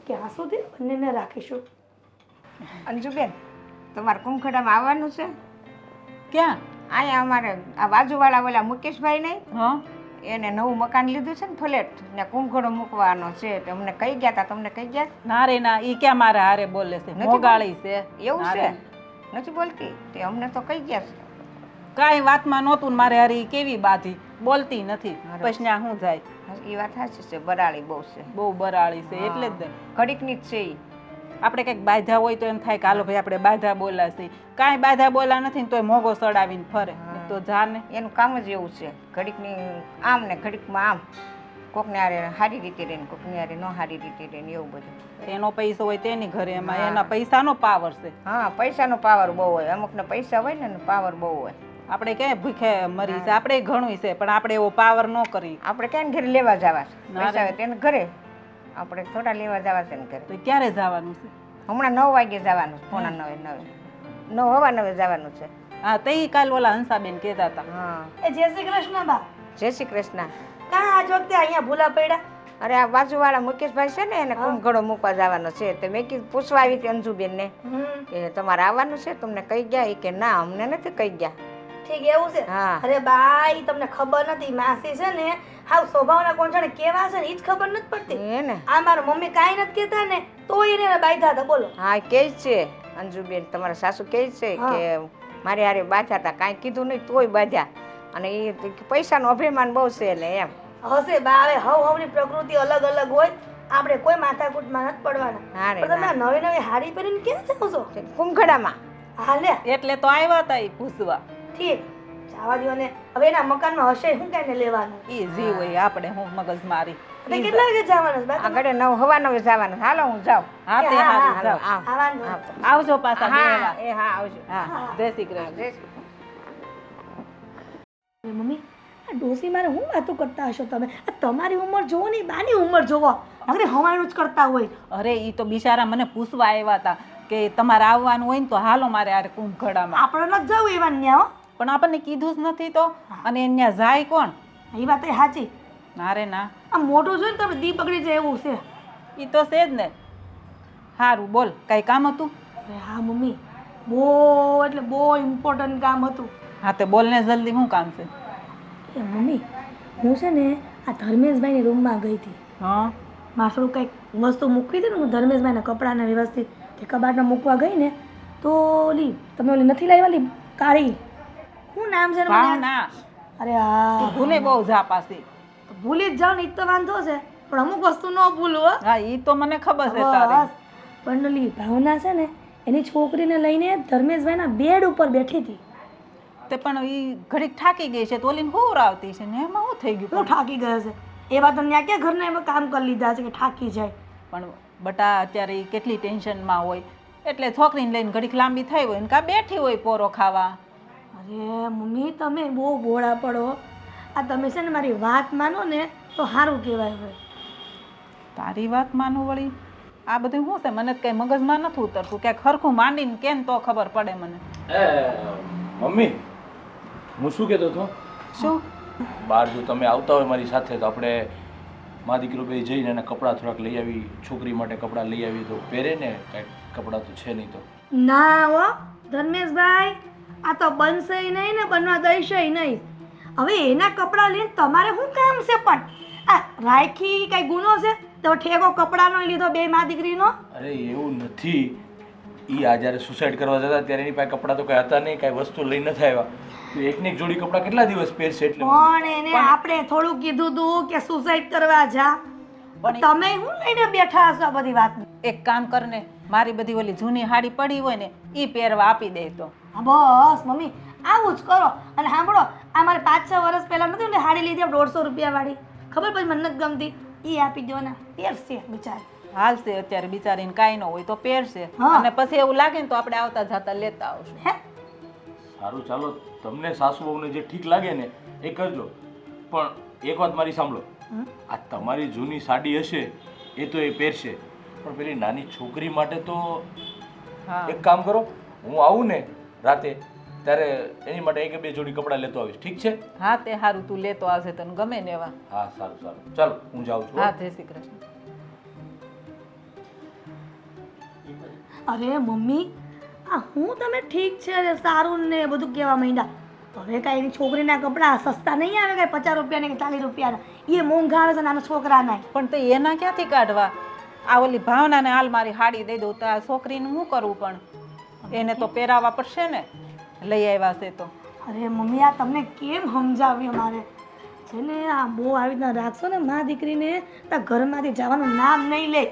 ક્યાં સુધી બંનેને રાખીશું? અંજુબેન, તમારે કુંખડામાં આવવાનું છે? ક્યાં? અહીંયા અમારે આ બાજુવાળા ઓલા મુકેશભાઈ નહીં, હા, એને નવું મકાન લીધું છે ને ફ્લેટ, ને કુંખડો મૂકવાનો છે. તો અમને કહી ગયા હતા, તમને કહી ગયા? ના રે ના, ઈ ક્યાં મારા હારે બોલે છે? મોગાળી છે. એવું ના છે? રે. નથી બોલતી? તે અમને તો કહી ગયા છે. કાંઈ વાતમાં નહોતું ને મારે હારે ઈ કેવી બાધી, બોલતી નથી. પછી ત્યાં શું જાય? એ વાત સાચી છે, બરાળી બહુ છે, બહુ બરાળી છે એટલે જ ને. ઘડીકની જ છે ઈ. આપણે કંઈક બાધા હોય તો એમ થાય કે હાલો ભાઈ આપણે બાધા બોલા છે. કાંઈ બાધા બોલા નથી ને તોય મોગો સડાવીને ફરે. તો જાને એનું કામ જ એવું છે, ઘડીકની આમ ને ઘડીકમાં આમ, કોકને હારે સારી રીતે રહે ને કોકને હારે ન સારી રીતે રહે ને એવું બધું. એનો પૈસો હોય તેની ઘરે, એમાં એના પૈસાનો પાવર છે. હા, પૈસાનો પાવર બહુ હોય, અમુકને પૈસા હોય ને પાવર બહુ હોય. આપણે ક્યાંય ભૂખે મરી છે, આપણે ઘણું છે પણ આપણે એવો પાવર ન કરી. આપણે ક્યાં ઘરે લેવા જવા છે? ના પૈસા રે. હોય તેને ઘરે, આપણે થોડા લેવા જવા છે ને ઘરે. તો ક્યારે જવાનું છે? હમણાં 9 વાગે જવાનું છે, પોણા 9 જવાનું છે. હા, તે કાલ ઓલા હંસાબેન કહેતા હતા. હા, એ જય શ્રી કૃષ્ણ બા. જય શ્રી કૃષ્ણ. કાં આજ વખતે અહીંયા ભૂલા પડ્યા? અરે આ બાજુવાળા મુકેશભાઈ છે ને, એને કુંભઘડો મૂકવા જવાનો છે. તો મેં કીધું પૂછવા આવી હતી અંજુબેનને કે તમારે આવવાનું છે, તમને કહી ગયા? એ કે ના, અમને નથી કહી ગયા. ઠીક, એવું છે? હા. અરે બા, ઈ તમને ખબર નથી, માસી છે ને હાવ સ્વભાવના કોણછાણે કેવા છે ને ઈ જ ખબર નથી પડતી. એ ને. આ મારા મમ્મી કાંઈ નથી કહેતા ને તોય એને બાંધ્યા હતા. બોલો. હા, કે છે અંજુબેન, તમારા સાસુ કે છે કે મારે હારે બાંધ્યા હતા, કાંઈ કીધું નહીં તોય બાંધ્યા. અને એ પૈસાનો અભિમાન બહુ છે ને એમ. હશે બા, હવે હવની પ્રકૃતિ અલગ અલગ હોય, આપણે કોઈ માથાકૂટમાં નથી પડવાના. હા રે, પણ તમે આ નવી નવી હાડી પહેરીને ક્યાં જાઓ છો? કુંભઘડામાં. હા લે, એટલે તો આવ્યા હતા એ પૂછવા. ઠીક, જવા દ્યો ને. હવે એના મકાનમાં હશે શું કાંઈને લેવાનું? એ જી હોય, આપણે હું મગજ મારી. તમે કેટલા વાગે જવાના છો બા? આગળ 9 જવાનું. હાલો હું જાઉં. હા, તે હા, હારું, હા, જાઓ. આવ. આવવાનું. આવજો પાછા હા, બેવા. એ હા, આવજો. હા, જય શ્રી કૃષ્ણ. જય શ્રી કૃષ્ણ. મમ્મી, આ ડોસી મારે હું વાતો કરતા હશો તમે? આ તમારી ઉંમર જોવો ને બાની ઉંમર જોવો, અરે હવાણું જ કરતા હોય. અરે ઈ તો બિચારા મને પૂછવા આવ્યા હતા કે તમારે આવવાનું હોય ને તો હાલો મારે આ કુંભઘડામાં. આપણે નથી જવું એવા ન્યા. પણ આપણને કીધું જ નથી તો. અને ત્યાં જાય કોણ? એ વાત એ સાચી. ના રે ના, આ મોટું જોઈને તમે દી બગડી જાય એવું છે. ઈ તો છે જ ને. સારું, બોલ, કઈ કામ હતું? અરે હા મમ્મી, બહુ એટલે બહુ ઇમ્પોર્ટન્ટ કામ હતું. હા, તે બોલ ને જલ્દી, શું કામ છે? એ મમ્મી, હું છે ને આ ધર્મેશભાઈની રૂમમાં ગઈ હતી. હા, મારું કંઈક વસ્તુ મૂકવી હતી ને, હું ધર્મેશભાઈના કપડાને વ્યવસ્થિત તે કબાટમાં મૂકવા ગઈ ને તો ઓલી તમે ઓલી નથી લાવી વાલી કાળી, શું નામ છે એનું મને? ભાવના. અરે હા, ભૂલે બહુ જા પાછી. ભૂલી જ જાઓ ને એ તો વાંધો છે, પણ અમુક વસ્તુ ન ભૂલું હો. હા, ઈ તો મને ખબર છે તારી. બસ, પણ ઓલી ભાવના છે ને એની છોકરીને લઈને ધર્મેશભાઈના બેડ ઉપર બેઠી હતી. તે પણ ઈ ઘડીક થાકી ગઈ છે તો ઓલીને હોવરાવતી છે ને એમાં શું થઈ ગયું? હું થાકી ગયો છે એવા તો ત્યાં ક્યાં ઘરના એમાં કામ કરી લીધા છે કે થાકી જાય? પણ બટા અત્યારે ઈ કેટલી ટેન્શનમાં હોય એટલે છોકરીને લઈને ઘડીક લાંબી થઈ હોય ને કાં બેઠી હોય પોરો ખાવા. અરે મમ્મી, તમે બહુ ભોળા પડો. આ તમે છે ને મારી વાત માનો ને તો સારું કહેવાય. હવે તારી વાત માનું વળી? આ બધું શું છે? મને કઈ મગજમાં નથી ઉતરતું. ક્યાંક ખરખું માંડીને કેમ તો ખબર પડે મને. મમ્મી, હું શું કહેતો હતો? શું? બહાર જો તમે આવતા હોય મારી સાથે તો આપણે મા દીકરો બે જઈને એના કપડાં થોડાક લઈ આવી, છોકરી માટે કપડાં લઈ આવી તો પહેરે ને, કાંઈક કપડાં તો છે નહીં તો. ના હો ધર્મેશભાઈ, આ તો બનશે નહીં ને બનવા દઈશે નહીં. હવે એના કપડાં લઈને તમારે શું કામ છે? પણ આ રાખી કઈ ગુનો છે? તો ઠેકો કપડાનો લીધો બે મા દીકરીનો? અરે એવું નથી. એ આ જ્યારે સુસાઇડ કરવા જતા ત્યારે એની પાસે કપડાં તો કાંઈ હતા નહીં, કાંઈ વસ્તુ લઈ નથી આવ્યા. તો એકને એક જોડી કપડાં કેટલા દિવસ પહેરશે? એટલે પણ એને આપણે થોડું કીધું તું કે સુસાઇડ કરવા જા, પણ તમે શું લઈને બેઠા હશો બધી વાત? એક કામ કરને, મારી બધી ઓલી જૂની હાડી પડી હોય ને એ પહેરવા આપી દે તો. બસ મમ્મી આવું જ કરો. અને સાંભળો, આ મારે 5-6 વર્ષ પહેલા નથી ને હાડી લીધી 150 રૂપિયા વાળી, ખબર પછી મને નથી ગમતી, એ આપી દો ને, પહેરશે બિચારી. હાલશે અત્યારે બિચારીને કાંઈ ન હોય તો પહેરશે, હા. અને પછી એવું લાગે ને તો આપણે આવતા જતા લેતા આવશું. હે સારું, ચાલો, તમને સાસુ વહુને જે ઠીક લાગે ને એ કરજો. પણ એક વાત મારી સાંભળો, આ તમારી જૂની સાડી હશે એ તો એ પહેરશે, પણ પેલી નાની છોકરી માટે તો હા એક કામ કરો, હું આવું ને રાતે ત્યારે એની માટે એક બે જોડી કપડાં લેતો આવીશ, ઠીક છે? હા તે સારું, તું લેતો આવશે તને ગમે ને એવા. હા સારું સારું, ચાલો હું જાઉં છું. હા, જય શ્રી કૃષ્ણ. અરે મમ્મી, આ હું તમે ઠીક છે અરે સારું ને બધું કહેવા માંડ્યા. હવે કાંઈ એની છોકરીના કપડાં સસ્તા નહીં આવે, કાંઈ 50 રૂપિયા ને 40 રૂપિયાના, એ મોંઘા આવે છે નાના છોકરાના. પણ તો એના ક્યાંથી કાઢવા? આ ઓલી ભાવનાને હાલ મારી હાડી દઈ દઉં તો આ છોકરીને શું કરવું? પણ એને તો પહેરાવવા પડશે ને, લઈ આવ્યા છે તો. અરે મમ્મી, આ તમને કેમ સમજાવ્યું મારે? છે ને આ બહુ આવી રીતના રાખશો ને મા દીકરીને, તો ઘરમાંથી જવાનું નામ નહીં લે.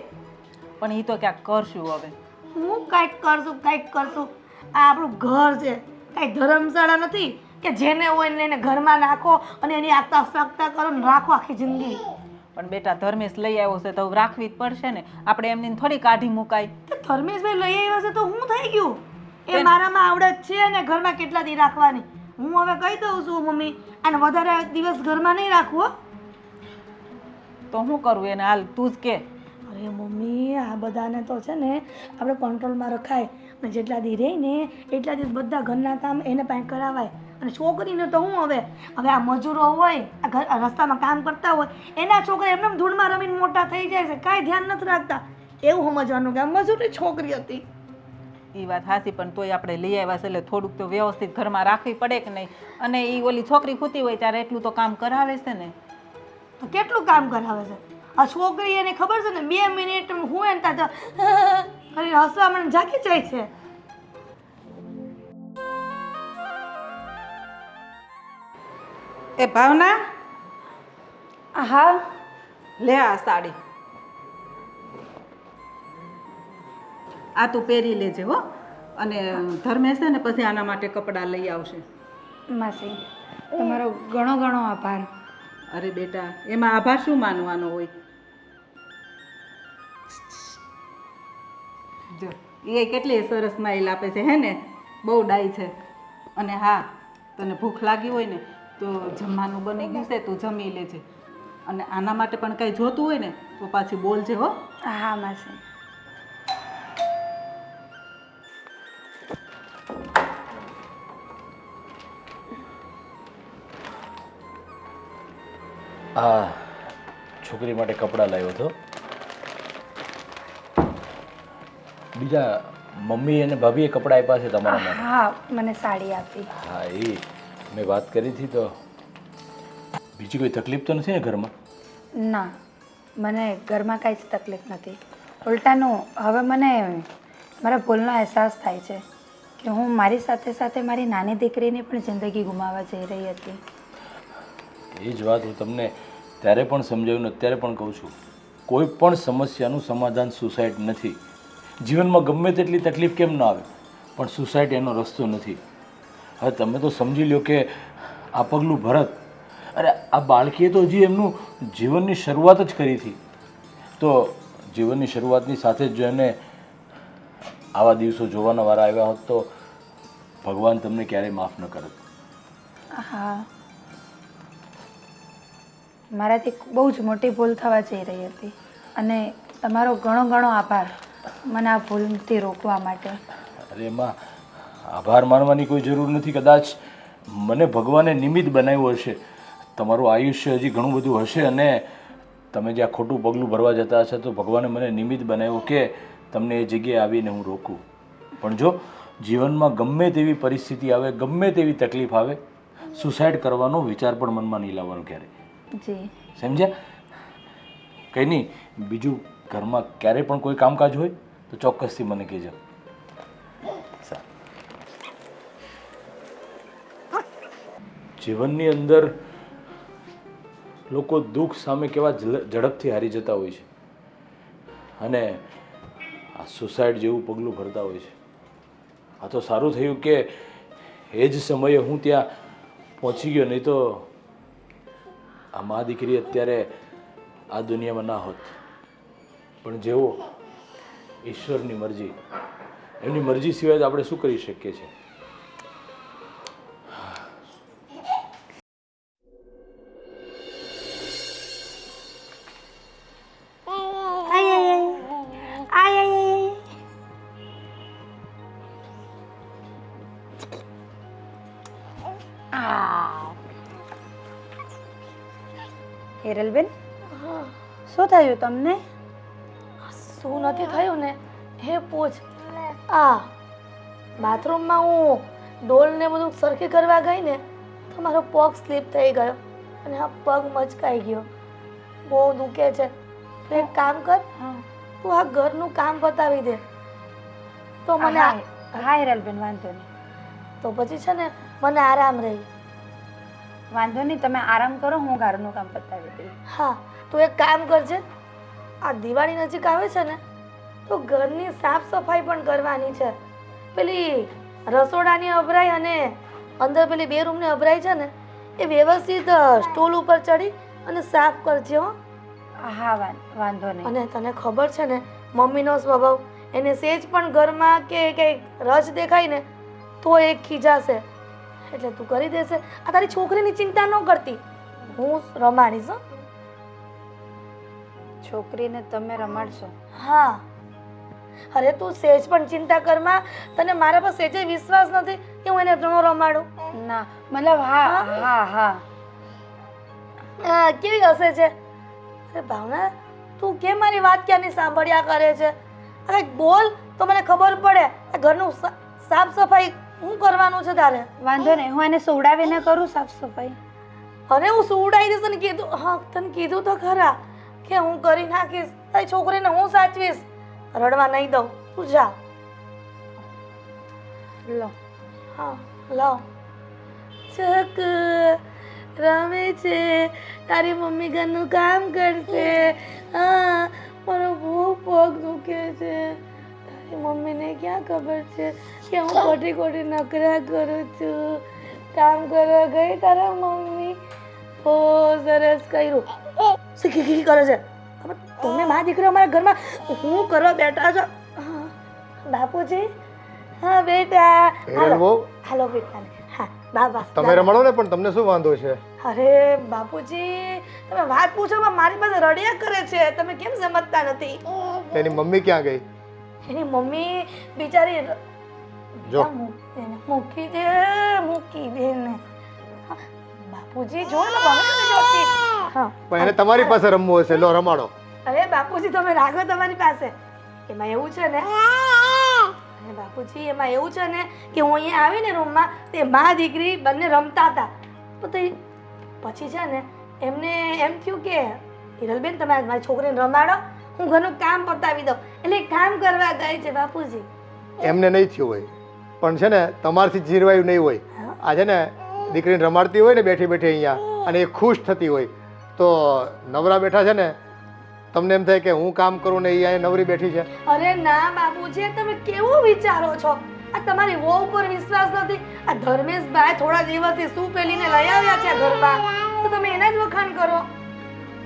પણ એ તો ક્યાંક કરશું હવે. હું કાંઈક કરશું, કાંઈક કરશું. આ આપણું ઘર છે, કાંઈ ધર્મશાળા નથી કે જેને હોય ને એને ઘરમાં નાખો અને એની આગતા સગતા કરો ને રાખો આખી જિંદગી. પણ બેટા ધર્મેશ લઈ આવ્યો છે તો રાખવી જ પડશે ને, આપણે એમની થોડી કાઢી મુકાય. તો ધર્મેશભાઈ લઈ આવ્યા છે તો હું થઈ ગયું? એ મારામાં આવડત છે ને ઘરમાં કેટલા દી રાખવાની. હું હવે કહી દઉં છું મમ્મી, અને વધારે દિવસ ઘરમાં નહીં રાખવું. તો શું કરવું એને? હાલ તું જ કે. અરે મમ્મી, આ બધાને તો છે ને આપણે કંટ્રોલમાં રખાય, અને જેટલા દી રહે ને એટલા દિવસ બધા ઘરના કામ એને પાસે કરાવાય. અને છોકરીને તો હું હવે આ મજૂરો હોય, આ ઘર રસ્તામાં કામ કરતા હોય, એના છોકરા એમને ધૂળમાં રમીને મોટા થઈ જાય છે, કાંઈ ધ્યાન નથી રાખતા. એવું સમજવાનું કે આ મજૂરી છોકરી હતી. એ વાત હાસી, પણ તોય આપણે લઈ આવ્યા છે એટલે થોડુંક તો વ્યવસ્થિત ઘરમાં રાખવી પડે કે નહીં? અને એ ઓલી છોકરી ખૂતી હોય ત્યારે એટલું તો કામ કરાવે છે ને. તો કેટલું કામ કરાવે છે આ છોકરી? એને ખબર છે ને 2 મિનિટ હું એને તો કરીને હસવા મને જાગી જાય છે. એ ભાવના, હા લે આ સાડી, આ તું પહેરી લેજે હો. અને ધર્મેશ છે ને પછી આના માટે કપડાં લઈ આવશે. માસી, તમારો ઘણો ઘણો આભાર. અરે બેટા, એમાં આભાર શું માનવાનો હોય? જો એ કેટલી સરસ સ્માઈલ આપે છે, હે ને? બહુ ડાઈ છે. અને હા, તને ભૂખ લાગી હોય ને તો જમવાનું બની ગયું છે, તું જમી લેજે. અને આના માટે પણ કંઈ જોતું હોય ને તો પાછી બોલજે હો. હા માસી. આ છોકરી માટે કપડાં લાવ્યો હતો. બીજા મમ્મી અને ભાભીએ કપડાં આપ્યા છે તમારા માટે? હા, મને સાડી આપી. હા, એ મેં વાત કરી હતી. તો બીજી કોઈ તકલીફ તો નથી ને ઘરમાં? ના, મને ઘરમાં કાંઈ જ તકલીફ નથી. ઉલટાનું હવે મને મારા ભૂલનો અહેસાસ થાય છે કે હું મારી સાથે સાથે મારી નાની દીકરીની પણ જિંદગી ગુમાવવા જઈ રહી હતી. એ જ વાત હું તમને ત્યારે પણ સમજાવ્યું, અત્યારે પણ કહું છું, કોઈ પણ સમસ્યાનું સમાધાન સુસાઇડ નથી. જીવનમાં ગમે તેટલી તકલીફ કેમ ન આવે, પણ સુસાઇડ એનો રસ્તો નથી. હવે તમે તો સમજી લો કે આ પગલું ભરત, અરે આ બાળકીએ તો હજી એમનું જીવનની શરૂઆત જ કરી હતી. તો જીવનની શરૂઆતની સાથે જ જો એને આવા દિવસો જોવાના વારા આવ્યા હોત તો ભગવાન તમને ક્યારેય માફ ન કરત. હા, મારાથી બહુ જ મોટી ભૂલ થવા જઈ રહી હતી અને તમારો ઘણો ઘણો આભાર મને આ ભૂલથી રોકવા માટે. અરે એમાં આભાર માનવાની કોઈ જરૂર નથી. કદાચ મને ભગવાને નિમિત્ત બનાવ્યું હશે. તમારું આયુષ્ય હજી ઘણું બધું હશે અને તમે જ્યાં ખોટું પગલું ભરવા જતા હશો તો ભગવાને મને નિમિત્ત બનાવ્યો કે તમને એ જગ્યાએ આવીને હું રોકું. પણ જો જીવનમાં ગમે તેવી પરિસ્થિતિ આવે, ગમે તેવી તકલીફ આવે, સુસાઇડ કરવાનો વિચાર પણ મનમાં નહીં લાવવાનો ક્યારે. જી સમજ્યા? કંઈ નહીં, બીજું ઘરમાં ક્યારે પણ કોઈ કામકાજ હોય તો ચોક્કસથી મને કહેજો. જીવનની અંદર લોકો દુઃખ સામે કેવા ઝડપથી હારી જતા હોય છે અને આ સુસાઇડ જેવું પગલું ભરતા હોય છે. આ તો સારું થયું કે એ જ સમયે હું ત્યાં પહોંચી ગયો, નહીં તો આ મા દીકરી અત્યારે આ દુનિયામાં ના હોત. પણ જેવો ઈશ્વરની મરજી, એમની મરજી સિવાય આપણે શું કરી શકીએ છીએ? હિરલબેન, શું થયું તમને? શું નથી થયું ને હે પૂછ. આ બાથરૂમમાં હું ડોલ ને બધું સરખી કરવા ગઈ ને તો મારો પગ સ્લીપ થઈ ગયો અને આ પગ મચકાઈ ગયો. બહુ દુખે છે. તો એક કામ કર, તું આ ઘરનું કામ પતાવી દે તો મને હા હિરલબેન, વાંધો નહીં. તો પછી છે ને મને આરામ રહી. વાંધો નહીં, તમે આરામ કરો, હું ઘરનું કામ પતાવી દઈશ. હા, તું એક કામ કરજે. આ દિવાળી નજીક આવે છે ને તો ઘરની સાફ સફાઈ પણ કરવાની છે. પેલી રસોડાની અભરાઈ અને અંદર પેલી બે રૂમની અભરાઈ છે ને એ વ્યવસ્થિત સ્ટૂલ ઉપર ચડી અને સાફ કરજે હો. હા વાંધો નહીં. અને તને ખબર છે ને મમ્મીનો સ્વભાવ, એને સેજ પણ ઘરમાં કે કંઈક રજ દેખાય ને તો એ ખીજાશે. એટલે તું કરી દેશે. આ તારી છોકરીની ચિંતા ન કરતી, હું રમાડીશ હો. છોકરીને તમે રમાડશો? હા. અરે તું સેજ પણ ચિંતા કરમાં. તને મારા પર સેજે વિશ્વાસ નથી કે હું એને ન રમાડું? ના, મતલબ હા હા હા. કેવી હસે છે? અરે ભાવના, તું કેમ મારી વાત ક્યાંની સાંભળ્યા કરે છે? અરે બોલ તો મને ખબર પડે. આ ઘરનું સાફ સફાઈ હું કરવાનું છે તારે. વાંધો નહીં, હું એને સુવડાવીને કરું સાફ સફાઈ. અરે હું સુવડાવી દઈશ તને કીધું. હા, તને કીધું તો ખરા કે હું કરી નાખીશ. તારી છોકરીને હું સાચવીશ, રડવા નહીં દઉં. તું જા. લો. હા લાવ. ચક રમે છે, તારી મમ્મી ઘરનું કામ કરશે. હા, મારો બહુ પગ દુખે છે. તારી મમ્મીને ક્યાં ખબર છે કે હું ખોટી ખોટી નકરા કરું છું. કામ કરવા ગઈ તારા મમ્મી, બહુ સરસ કર્યું. શીખી કરે છે. તમે મા દીકરો અમારા ઘરમાં હું કરવા બેઠા છો? બાપુજી. હા બેટા, હાલો બેટા. હા બાબા, તમે રમાડો ને, પણ તમને શું વાંધો છે? અરે બાપુજી, તમે વાત પૂછો મારી પાસે રડ્યા કરે છે. તમે કેમ સમજતા નથી? એની મમ્મી ક્યાં ગઈ? એની મમ્મી બિચારી જો મૂકી દે ને. બાપુજી જો ને, ગમે જોતી. હા, પણ એને તમારી પાસે રમવું હશે. લો રમાડો. અરે બાપુજી તમે રાખો તમારી પાસે. એમાં એવું છે ને, અરે બાપુજી એમાં એવું છે ને કે હું અહીંયા આવીને રૂમમાં તે મા દીકરી બંને રમતા હતા. તો તે પછી છે ને એમને એમ થયું કે હિરલબેન તમે મારી છોકરીને રમાડો, હું ઘરનું કામ પતાવી દઉં. એટલે કામ કરવા ગઈ છે બાપુજી. એમને નહીં થયું હોય, પણ છે ને તમારથી જીરવાયું નહીં હોય. આ છે ને દીકરીને રમાડતી હોય ને બેઠી બેઠી અહીંયા, અને એ ખુશ થતી હોય, તો નવરા બેઠા છે ને તમને એમ થાય કે હું કામ કરું ને એ અહીંયા નવરી બેઠી છે. અરે ના બાપુજી, તમે કેવું વિચારો છો? આ તમારી વહુ ઉપર વિશ્વાસ નથી? આ ધર્મેશભાઈ થોડા દિવસથી શું પેલીને લઈ આવ્યા છે ઘરમાં, તો તમે એના જ વખાણ કરો.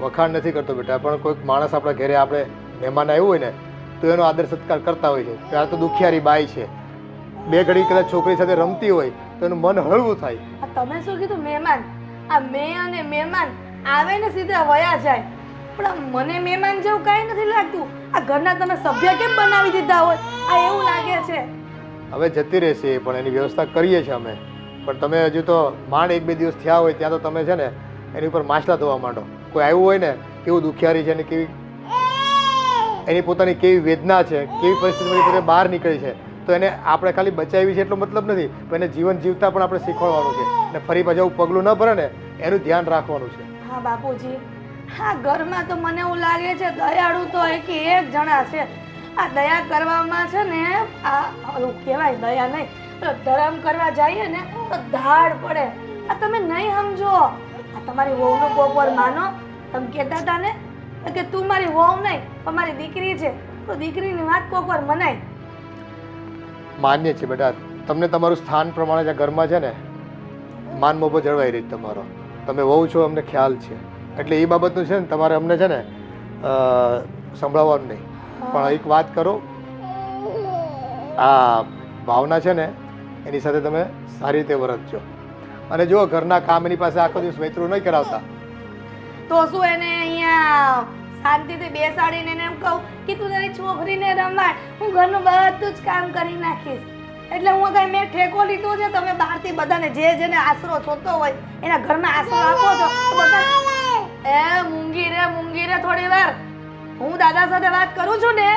વખાણ નથી કરતો બેટા, પણ કોઈક માણસ આપણા ઘરે આપણે મહેમાન આવ્યું હોય ને તો એનો આદર સત્કાર કરતા હોય છે. ત્યારે તો દુખિયારી બાઈ છે, બે ઘડી કદાચ છોકરી સાથે રમતી હોય તો એનું મન હળવું થાય. તમે શું કીધું? મહેમાન? આ મેં અને મહેમાન આવે ને સીધા વયા જાય. પણ મને મહેમાન જેવું કાંઈ નથી લાગતું. આ ઘરના તમે સભ્ય કેમ બનાવી દીધા હોય આ એવું લાગે છે. હવે જતી રહેશે, પણ એની વ્યવસ્થા કરીએ છીએ અમે. પણ તમે હજુ તો માંડ 1-2 દિવસ થયા હોય ત્યાં તો તમે છે ને એની ઉપર માછલા ધોવા માંડો. કોઈ આવ્યું હોય ને કેવું દુખિયારી છે અને કેવી એની પોતાની કેવી વેદના છે, કેવી પરિસ્થિતિમાંથી પોતે બહાર નીકળી છે. તો એને આપણે ખાલી બચાવી છે એટલો મતલબ નથી, પણ એને જીવન જીવતા પણ આપણે શીખવાડવાનું છે અને ફરી પાછું આવું પગલું ન ભરે ને એનું ધ્યાન રાખવાનું છે. હા બાપુજી, હા ઘરમાં તો મને એવું લાગે છે દયાળુ તો એક જણા છે. આ દયા કરવામાં છે ને આ ઓલું કહેવાય દયા નહીં, પેલો ધર્મ કરવા જઈએ ને તો ધાડ પડે. આ તમે નહીં સમજો. આ તમારી વહુનો કોકવાર માનો. તમે કહેતા હતા ને કે તું મારી વહુ નહીં પણ મારી દીકરી છે, તો દીકરીની વાત કોકવાર મનાય. માન્ય છે બેટા, તમને તમારું સ્થાન પ્રમાણે જે ઘરમાં છે ને માન મોભો જળવાઈ રહી તમારો. તમે વહુ છો અમને ખ્યાલ છે, એટલે એ બાબતનું છે ને તમારે અમને છે ને સંભળાવવાનું નહીં. પણ એક વાત કરો, આ ભાવના છે ને એની સાથે તમે સારી રીતે વર્તજો અને જો ઘરના કામ એની પાસે આખો દિવસ વેતરું નહીં કરાવતા. તો શું એને અહીંયા શાંતિથી બેસાડીને એને એમ કહું કે તું તારી છોકરીને રમાડ, હું ઘરનું બધું જ કામ કરી નાખીશ. એટલે હું કઈ મેં ઠેકો લીધો છે, તમે બહારથી બધાને જે જેને આશરો જોતો હોય એના ઘરમાં આશરો આપો છો. એ મૂંગી રે થોડી વાર, હું દાદા સાથે વાત કરું છું ને.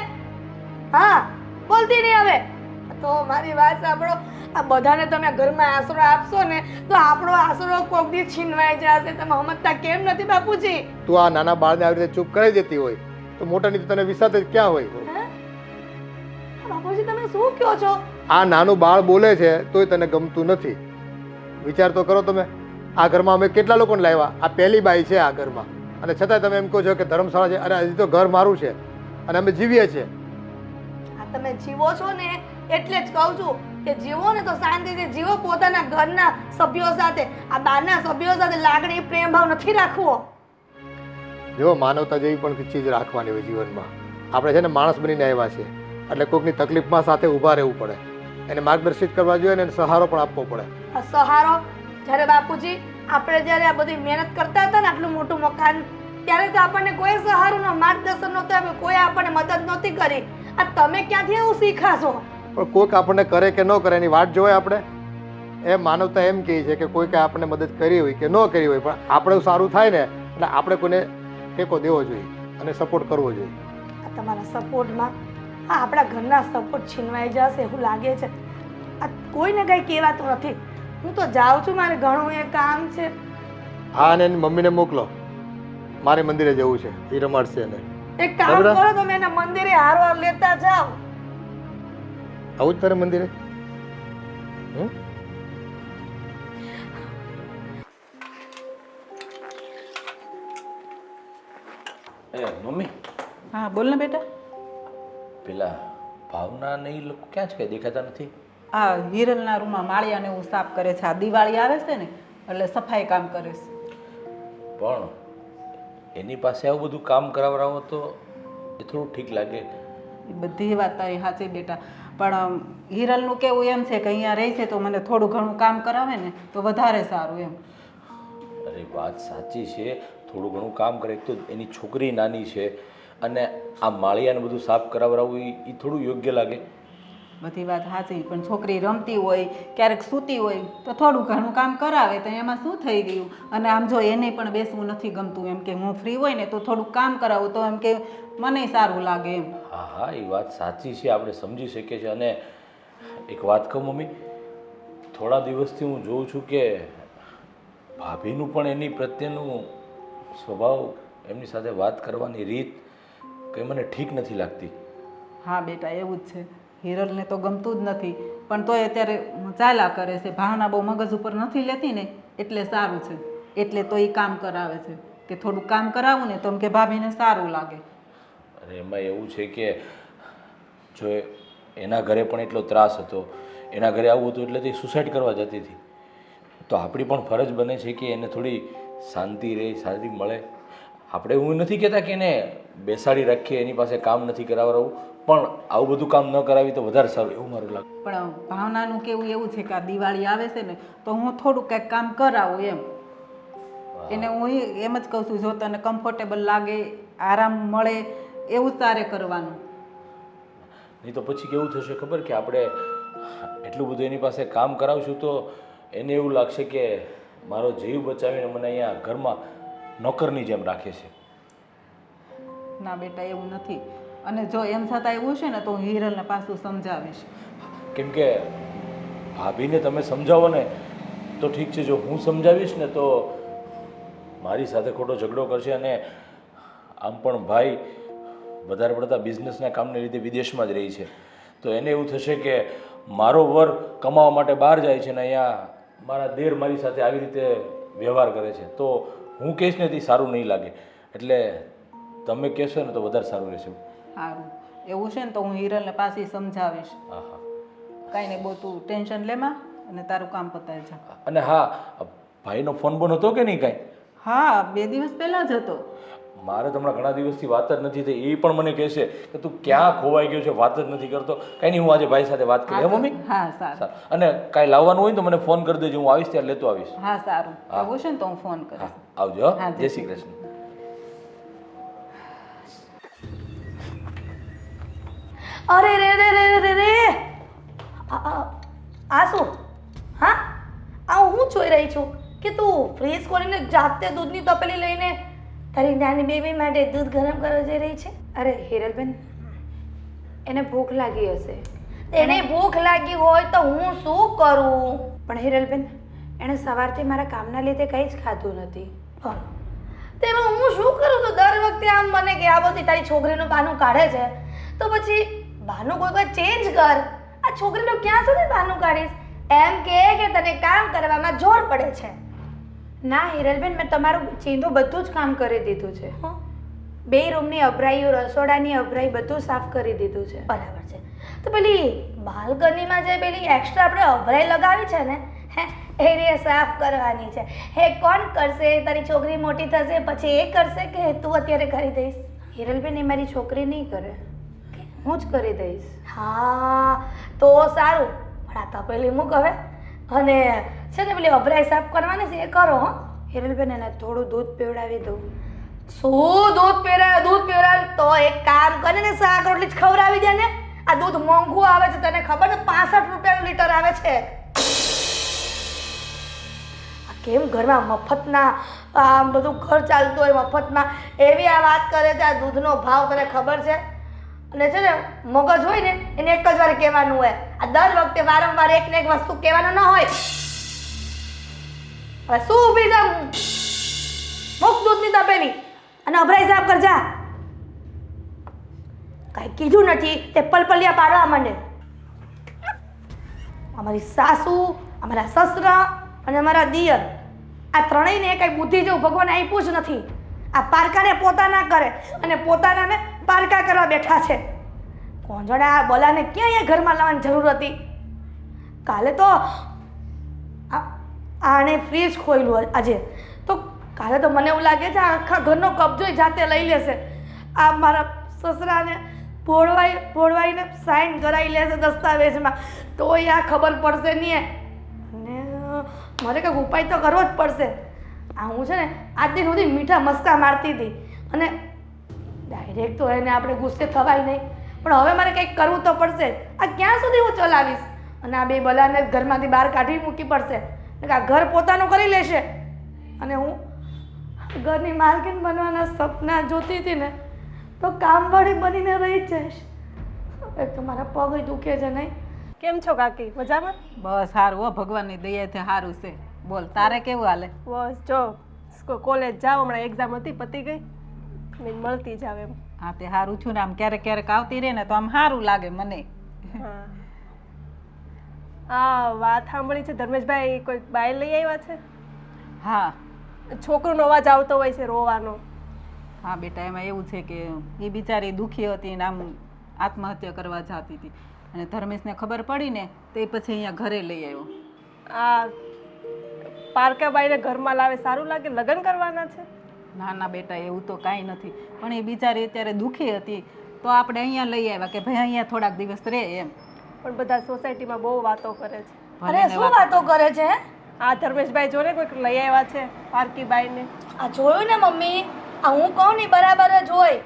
હા બોલતી નહીં હવે તો મારી વાત સાંભળો. આ બધાને તમે ઘરમાં આશરો આપશો ને તો આપણો આશરો કોક દી છીનવાઈ જશે. તમે સમજતા કેમ નથી બાપુજી? તું આ નાના બાળને આવી રીતે ચૂપ કરી દેતી હોય તો મોટાની તો તને વિશ્વાસ જ ક્યાં હોય? બાપુજી તમે શું કહો છો? આ નાનું બાળ બોલે છે તોય તને ગમતું નથી. વિચાર તો કરો તમે. આ ઘરમાં અમે કેટલા લોકોને લાવ્યા, આ પહેલી બાઈ છે આ ઘરમાં, અને છતાંય તમે એમ કહો છો કે ધર્મશાળા છે. અરે હજી તો ઘર મારું છે અને અમે જીવીએ છીએ. આ તમે જીવો છો ને એટલે જ કહું છું કે જીવો ને તો શાંતિથી જીવો પોતાના ઘરના સભ્યો સાથે. આ બહારના સભ્યો સાથે લાગણી પ્રેમ ભાવ નથી રાખવો. જો માનવતા જેવી પણ ચીજ રાખવાની હોય જીવનમાં. આપણે છે ને માણસ બનીને આવ્યા છે, એટલે કોઈકની તકલીફમાં સાથે ઊભા રહેવું પડે, એને માર્ગદર્શિત કરવા જોઈએ અને એને સહારો પણ આપવો પડે. આ સહારો જ્યારે બાપુજી આપણે જ્યારે આ બધી મહેનત કરતા હતા ને આટલું મોટું મકાન, ત્યારે તો આપણને કોઈ સહારો ન માર્ગદર્શન નહોતું આપ્યું, કોઈ આપણને મદદ નહોતી કરી. આ તમે ક્યાંથી એવું શીખાશો? પણ કોઈક આપણને કરે કે ન કરે એની વાટ જોવાય આપણે. એ માનવતા એમ કહે છે કે કોઈકે આપણને મદદ કરી હોય કે ન કરી હોય, પણ આપણે સારું થાય ને એટલે આપણે કોઈને ટેકો દેવો જોઈએ અને સપોર્ટ કરવો જોઈએ. આ તમારા સપોર્ટમાં હા આપણા ઘરના સપોર્ટ છીનવાઈ જશે એવું લાગે છે. આ કોઈને કંઈ કહેવાતું નથી. હું તો જાઉં છું, મારે ઘણું એ કામ છે. હા, અને એની મમ્મીને મોકલો, મારે મંદિરે જવું છે, એ રમાડશે એને. એક કામ કરો, તમે એના મંદિરે હારવાર લેતા જાઓ. આવું જ તારે મંદિરે? મમ્મી. હા બોલ ને બેટા. પેલા ભાવના ને એ લોકો ક્યાં છે, કઈ દેખાતા નથી? આ હિરલના રૂમમાં માળિયાને એવું સાફ કરે છે. આ દિવાળી આવે છે ને એટલે સફાઈ કામ કરે છે. પણ એની પાસે આવું બધું કામ કરાવરાવો તો એ થોડું ઠીક લાગે. એ બધી વાત તારી સાચી બેટા, પણ હિરલનું કેવું એમ છે કે અહીંયા રહે છે તો મને થોડું ઘણું કામ કરાવે ને તો વધારે સારું એમ. અરે વાત સાચી છે, થોડું ઘણું કામ કરે. તો એની છોકરી નાની છે અને આ માળિયાને બધું સાફ કરાવરાવવું એ થોડું યોગ્ય લાગે. બધી વાત સાચી, પણ છોકરી રમતી હોય ક્યારેક સૂતી હોય તો થોડું ઘણું કામ કરાવે તો એમાં શું થઈ ગયું. અને આમ જો એને પણ બેસવું નથી ગમતું, એમ કે હું ફ્રી હોય ને તો થોડુંક કામ કરાવું તો એમ કે મને સારું લાગે એમ. હા હા, એ વાત સાચી છે, આપણે સમજી શકીએ છીએ. અને એક વાત કહું મમ્મી, થોડા દિવસથી હું જોઉં છું કે ભાભીનું પણ એની પ્રત્યેનું સ્વભાવ, એમની સાથે વાત કરવાની રીત કંઈ મને ઠીક નથી લાગતી. હા બેટા એવું જ છે. હિરલને તો ગમતું જ નથી, પણ તોય અત્યારે ચાલ્યા કરે છે. ભાવના બહુ મગજ ઉપર નથી લેતી ને એટલે સારું છે, એટલે તો એ કામ કરાવે છે કે થોડુંક કામ કરાવું ને તો એમ કે ભાભીને સારું લાગે. અને એમાં એવું છે કે જો એના ઘરે પણ એટલો ત્રાસ હતો, એના ઘરે આવું હતું એટલે તે સુસાઇડ કરવા જતી હતી. તો આપણી પણ ફરજ બને છે કે એને થોડી શાંતિ રહે, શાંતિ મળે. આપણે એવું નથી કહેતા કે એને બેસાડી રાખીએ, એની પાસે કામ નથી કરાવવું, પણ આવું બધું કામ ન કરાવી તો વધારે સારું એવું મારું લાગે. પણ ભાવનાનું કેવું એવું છે કે આ દિવાળી આવે છે ને તો હું થોડુંક કંઈક કામ કરાવું એમ. એને હું એમ જ કહું છું, જો તને કમ્ફર્ટેબલ લાગે, આરામ મળે એવું જ તારે કરવાનું. નહીં તો પછી કેવું થશે ખબર, કે આપણે એટલું બધું એની પાસે કામ કરાવશું તો એને એવું લાગશે કે મારો જીવ બચાવીને મને અહીંયા ઘરમાં નોકરની જેમ રાખે છે. ના બેટા એવું નથી. અને જો એમ છતાં એવું છે ને તો હું હિરલને પાછું સમજાવીશ. કેમ કે ભાભીને તમે સમજાવો ને તો ઠીક છે, જો હું સમજાવીશ ને તો મારી સાથે ખોટો ઝઘડો કરશે. અને આમ પણ ભાઈ વધારે પડતા બિઝનેસના કામને લીધે વિદેશમાં જ રહી છે, તો એને એવું થશે કે મારો વર કમાવા માટે બહાર જાય છે ને અહીંયા મારા દેર મારી સાથે આવી રીતે વ્યવહાર કરે છે, તો હું કહીશ ને તે સારું નહીં લાગે. એટલે તમે કહેશો ને તો વધારે સારું રહેશે. સારું એવું છે ને તો હું હિરલને પાછી સમજાવીશ. હા હા. કાંઈ નહીં, બહુ તું ટેન્શન લેમાં અને તારું કામ પતાવી જા. અને હા, ભાઈનો ફોન બોન હતો કે નહીં કાંઈ? હા, 2 દિવસ પહેલાં જ હતો. મારે તો હમણાં ઘણા દિવસથી વાત જ નથી થઈ. એ પણ મને કહેશે કે તું ક્યાં ખોવાઈ ગયો છે, વાત જ નથી કરતો. કાંઈ નહીં, હું આજે ભાઈ સાથે વાત કરી. હે મમ્મી? હા સારું. સારું. અને કાંઈ લાવવાનું હોય ને તો મને ફોન કરી દેજો, હું આવીશ ત્યારે લેતો આવીશ. હા સારું, એવું છે ને તો હું ફોન કરીશ. હા, આવજો. હા, જય શ્રી કૃષ્ણ. અરે રે રે રે રે રે આ શું? હા, આ હું જોઈ રહી છું કે તું ફ્રીઝ ખોલીને જાતે દૂધની તપેલી લઈને તારી નાની બેબી માટે દૂધ ગરમ કરવા જઈ રહી છે. અરે હિરલબેન, એને ભૂખ લાગી હશે. એને ભૂખ લાગી હોય તો હું શું કરું? પણ હિરલબેન, એણે સવારથી મારા કામના લીધે કંઈ જ ખાધું નથી. તેમાં હું શું કરું? તો દર વખતે આમ મને કે આ બધી તારી છોકરીનું બહાનું કાઢે છે, તો પછી બહાનું કોઈ કોઈ ચેન્જ કર. આ છોકરીનું ક્યાં સુધી બહાનું કાઢીશ? એમ કે તને કામ કરવામાં જોર પડે છે. ના હિરલબેન, મેં તમારું ચીંધું બધું જ કામ કરી દીધું છે. 2 રૂમની અભરાઈઓ, રસોડાની અભરાઈ બધું સાફ કરી દીધું છે. બરાબર છે. તો પેલી બાલ્કનીમાં જે પેલી એક્સ્ટ્રા આપણે અભરાઈ લગાવી છે ને, એ સાફ કરવાની છે. હે કોણ કરશે? તારી છોકરી મોટી થશે પછી એ કરશે કે તું અત્યારે કરી દઈશ? હિરલબેન, એ મારી છોકરી નહીં કરે, હું જ કરી દઈશ. હા તો સારું, પણ આ તપેલી મૂક હવે. અને છે ને પેલી અભરાઈ સાફ કરવાની છે એ કરો. હો હિરલબેન, એને થોડું દૂધ પીવડાવી દઉં. શું દૂધ પીવડાવે? દૂધ પીવડાવે તો એક કામ કરે ને, શાક રોટલી જ ખવડાવી દે ને. આ દૂધ મોંઘું આવે છે, તને ખબર છે? 65 રૂપિયાનું લીટર આવે છે. આ કેમ ઘરમાં મફતના આમ બધું ઘર ચાલતું હોય મફતમાં, એવી આ વાત કરે છે. આ દૂધનો ભાવ તને ખબર છે? અને છે ને મગજ હોય ને એને એક જ વાર કહેવાનું હોય. આ દર વખતે વારંવાર એક ને એક વસ્તુ કહેવાનું ન હોય. હવે શું ઊભી છે? મૂક દૂધની તપેલી અને અભરાઈ સાફ કર જા. કાંઈ કીધું નથી તે પલપલિયા પાડવા માંડે. અમારી સાસુ, અમારા સસરા અને અમારા દિયર, આ ત્રણેયને કાંઈ બુદ્ધિ જેવું ભગવાન આપ્યું જ નથી. આ પારકાને પોતાના કરે અને પોતાનાને પારકા કરવા બેઠા છે. કોણ જાણે આ બોલાને ક્યાં અહીંયા ઘરમાં લાવવાની જરૂર હતી? કાલે તો આણે ફ્રીજ ખોલ્યું આજે, તો કાલે તો મને એવું લાગે છે આખા ઘરનો કબજો જાતે લઈ લેશે. આ મારા સસરાને ભોળવાઈને સાઈન કરાવી લેશે દસ્તાવેજમાં, તોય આ ખબર પડશે નહીં. અને મારે કંઈક ઉપાય તો કરવો જ પડશે. આ હું છે ને આજ દિન સુધી મીઠા મસ્કા મારતી હતી અને ડાયરેક્ટ તો એને આપણે ગુસ્સે થવાય નહીં, પણ હવે મારે કંઈક કરવું તો પડશે. આ ક્યાં સુધી હું ચલાવીશ? અને આ બે બલાને ઘરમાંથી બહાર કાઢી મૂકી પડશે. આ ઘર પોતાનું કરી લેશે અને હું ઘરની માલકીન બનવાના સપના જોતી હતી ને, તો કામવાળી બનીને રહી જઈશ. એક તો મારા પગ દુખે છે. નહીં કેમ છો કાકી? મજામાં? બસ સારું હો, ભગવાનની દયાથી સારું છે. બોલ, તારે કેવું હાલે? બસ જો કોલેજ જાવ, હમણાં એક્ઝામ હતી, પતી ગઈ, મેં મળતી જાવ એમ. હા તે સારું છું ને, આમ ક્યારેક ક્યારેક આવતી રહે ને તો આમ સારું લાગે મને. હા, વાત સાંભળી છે ધર્મેશભાઈ કોઈ બાઈ લઈ આવ્યા છે? હા. છોકરોનો અવાજ આવતો હોય છે રોવાનો. હા બેટા, એમાં એવું છે કે એ બિચારી દુઃખી હતી ને આમ આત્મહત્યા કરવા જતી હતી, અને ધર્મેશને ખબર પડી ને તો એ પછી અહીંયા ઘરે લઈ આવ્યો. આ પારકાબાઈને ઘરમાં લાવે સારું લાગે? લગ્ન કરવાના છે? ના ના બેટા, એવું તો કાંઈ નથી, પણ એ બિચારી અત્યારે દુઃખી હતી તો આપણે અહીંયા લઈ આવ્યા કે ભાઈ અહીંયા થોડાક દિવસ રહે એમ. પણ બધા સોસાયટીમાં બહુ વાતો કરે છે. અરે શું વાતો કરે છે? આ ધર્મેશભાઈ જોને કોઈક લઈ આવ્યા છે પારકીબાઈને. આ જોયું ને મમ્મી, આ હું કહું ને બરાબર જ હોય.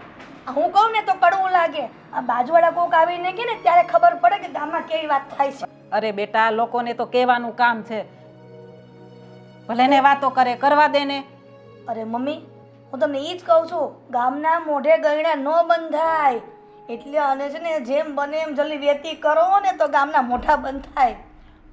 આ હું કહું ને તો કડવું લાગે. આ બાજુવાળા કોક આવીને કે ને ત્યારે ખબર પડે કે ગામમાં કેવી વાત થાય છે. અરે બેટા, લોકોને તો કહેવાનું કામ છે, ભલે ને વાતો કરે, કરવા દે ને. અરે મમ્મી, હું તમને એ જ કહું છું, ગામના મોઢે ગયણા ન બંધાય. એટલે અને છે ને જેમ બને એમ જલ્દી વેતી કરો ને તો ગામના મોઢા બંધ થાય.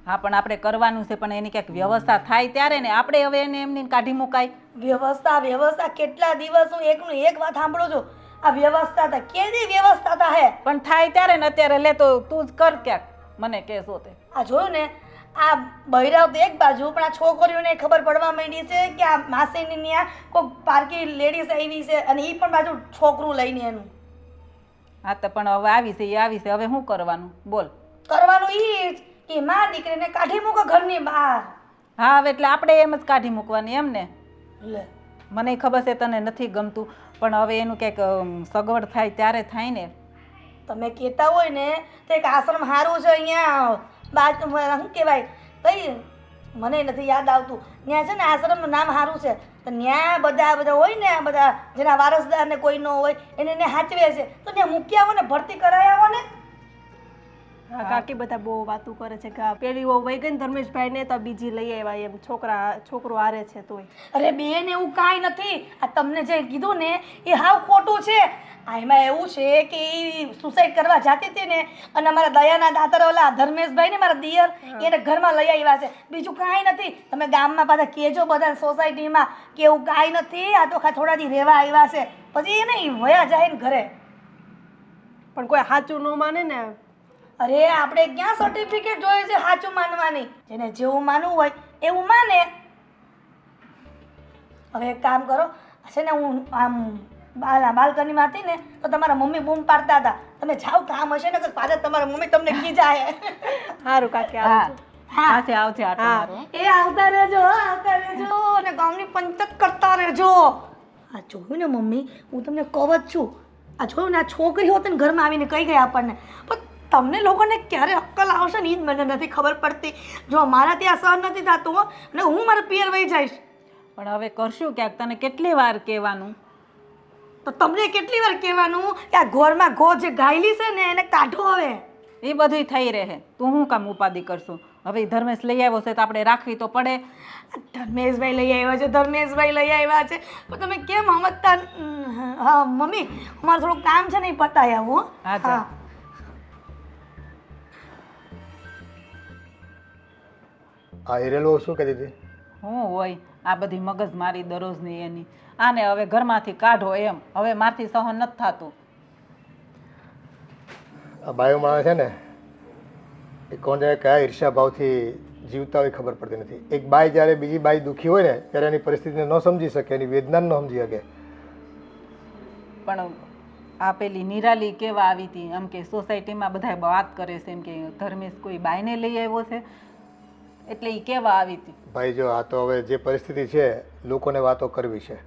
હા પણ આપણે કરવાનું છે, પણ એની ક્યાંક વ્યવસ્થા થાય ત્યારે ને આપણે હવે એને એમની કાઢી મુકાય. વ્યવસ્થા વ્યવસ્થા કેટલા દિવસ હું એકનું એક વાત સાંભળું છું. આ વ્યવસ્થા થાય કેદી વ્યવસ્થા થાય? પણ થાય ત્યારે ને અત્યારે લે તો તું જ કર ક્યાંક, મને કહેશો તે. આ જોયું ને, આ બૈરાવ તો એક બાજુ, પણ આ છોકરીઓને ખબર પડવા માંડી છે કે આ માસીની ત્યાં કોઈ પારકી લેડીઝ આવી છે અને એ પણ બાજુ છોકરું લઈને એનું. હા તો પણ હવે આવી છે એ આવી છે, હવે શું કરવાનું બોલ. કરવાનું ઈ જ કે માં દીકરીને કાઢી મૂકો ઘરની બહાર. હા હવે એટલે આપણે એમ જ કાઢી મૂકવાની એમ ને. લે મને ખબર છે તને નથી ગમતું, પણ હવે એનું કંઈક સગવડ થાય ત્યારે થાય ને. તમે કહેતા હોય ને તો એક આશ્રમ સારું છે અહીંયા બાદ શું કહેવાય કઈ મને નથી યાદ આવતું. ત્યાં છે ને આશ્રમનું નામ સારું છે, તો ત્યાં બધા હોય ને બધા જેના વારસદાર ને કોઈ ન હોય એને સાચવે છે, તો ત્યાં મૂકી આવો ને ભરતી કરાવી આવો ને. હા કાકી બધા બહુ વાતું કરે છે કે પેલી વહુ વહી ગઈ ને ધર્મેશભાઈ ને તો બીજી લઈ આવ્યા એમ, છોકરો હારે છે તોય. અરે બેન એવું કાંઈ નથી. આ તમને જે કીધું ને એ હાવ ખોટું છે. આ એમાં એવું છે કે એ સુસાઇડ કરવા જતી હતી ને અને અમારા દયાના દાતર ઓલા ધર્મેશભાઈ ને મારા દિયર એને ઘરમાં લઈ આવ્યા છે, બીજું કાંઈ નથી. તમે ગામમાં પાછા કહેજો બધા સોસાયટીમાં કે એવું કાંઈ નથી, આ તો થોડા દી રહેવા આવ્યા છે, પછી એને વયા જાય ને ઘરે. પણ કોઈ સાચું ન માને ને. અરે આપણે ક્યાં સર્ટિફિકેટ જોઈએ છે સાચું માનવાની? જેને જેવું માનવું હોય એવું માને. હવે એક કામ કરો, છે ને હું આમ બાલ્કનીમાં હતી ને તો તમારા મમ્મી બૂમ પાડતા હતા, તમે જાઓ કામ હશે ને પાછા તમારા મમ્મી તમને ખીજાય. સારું કાકી હા આવજો. આવશે આવશે આટો મારો. એ આવતા રહેજો અને ગામની પંચાયત કરતા રહેજો. આ જોયું ને મમ્મી, હું તમને કહું જ છું, આ જોયું ને આ છોકરી હોત ને ઘરમાં આવીને કહી ગઈ આપણને, પણ તમને લોકોને ક્યારે અક્કલ આવશે ને એ જ મને નથી ખબર પડતી. જો મારા ત્યાં સહન નથી થતું અને હું મારા પિયર વહી જઈશ. પણ હવે કરશું ક્યાંક, તને કેટલી વાર કહેવાનું? તો તમને કેટલી વાર કહેવાનું કે આ ઘરમાં ગો જે ગાયલી છે ને એને કાઢો. હવે એ બધું થઈ રહે, તું શું કામ ઉપાધિ કરશું? હવે ધર્મેશ લઈ આવ્યો છે તો આપણે રાખવી તો પડે. ધર્મેશભાઈ લઈ આવ્યા છે, ધર્મેશભાઈ લઈ આવ્યા છે, પણ તમે કેમ સમજતા? હા મમ્મી, અમારે થોડું કામ છે ને એ પતાવી આવું. હા જા. આ હિરેલો શું કહેતી હતી? હું હોય આ બધી મગજ મારી દરરોજની એની, આને હવે ઘરમાંથી કાઢો એમ, હવે મારથી સહન નથી થતું. આ બાયો માણસ છે ને એ કોને કયા ઈર્ષ્યા ભાવથી જીવતા હોય ખબર પડતી નથી. એક બાઈ જ્યારે બીજી બાઈ દુઃખી હોય ને ત્યારે એની પરિસ્થિતિને ન સમજી શકે, એની વેદનાને ન સમજી શકે. પણ આ પેલી નિરાલી કેવા આવી હતી, એમ કે સોસાયટીમાં બધા વાત કરે છે એમ કે ધર્મેશ કોઈ બાઈને લઈ આવ્યો છે, એટલે એ કેવા આવી હતી. ભાઈ જો આ તો હવે જે પરિસ્થિતિ છે લોકોને વાતો કરવી છે,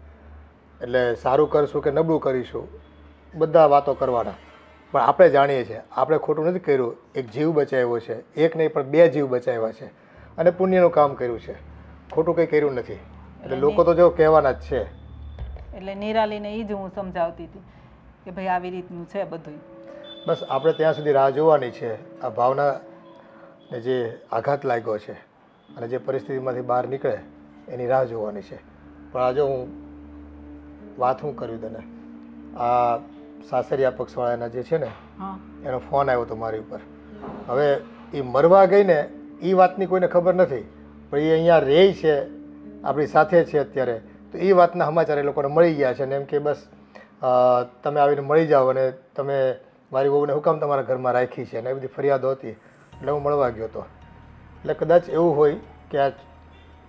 એટલે સારું કરશું કે નબળું કરીશું બધા વાતો કરવાના, પણ આપણે જાણીએ છીએ આપણે ખોટું નથી કર્યું. એક જીવ બચાવ્યો છે, એક નહીં પણ 2 જીવ બચાવ્યા છે અને પુણ્યનું કામ કર્યું છે, ખોટું કંઈ કર્યું નથી. એટલે લોકો તો જો કહેવાના જ છે. એટલે નિરાલીને એ જ હું સમજાવતી હતી કે ભાઈ આવી રીતનું છે બધું. બસ આપણે ત્યાં સુધી રાહ જોવાની છે. આ ભાવનાને જે આઘાત લાગ્યો છે અને જે પરિસ્થિતિમાંથી બહાર નીકળે એની રાહ જોવાની છે. પણ આજે હું વાત શું કર્યું તને, આ સાસરિયા પક્ષવાળાના જે છે ને એનો ફોન આવ્યો હતો મારી ઉપર. હવે એ મરવા ગઈ ને એ વાતની કોઈને ખબર નથી, પણ એ અહીંયા રહે છે આપણી સાથે છે અત્યારે, તો એ વાતના સમાચાર એ લોકોને મળી ગયા છે ને એમ કે બસ તમે આવીને મળી જાઓ અને તમે મારી વહુને હુકમ તમારા ઘરમાં રાખી છે અને એ બધી ફરિયાદો હતી એટલે હું મળવા ગયો હતો. એટલે કદાચ એવું હોય કે આ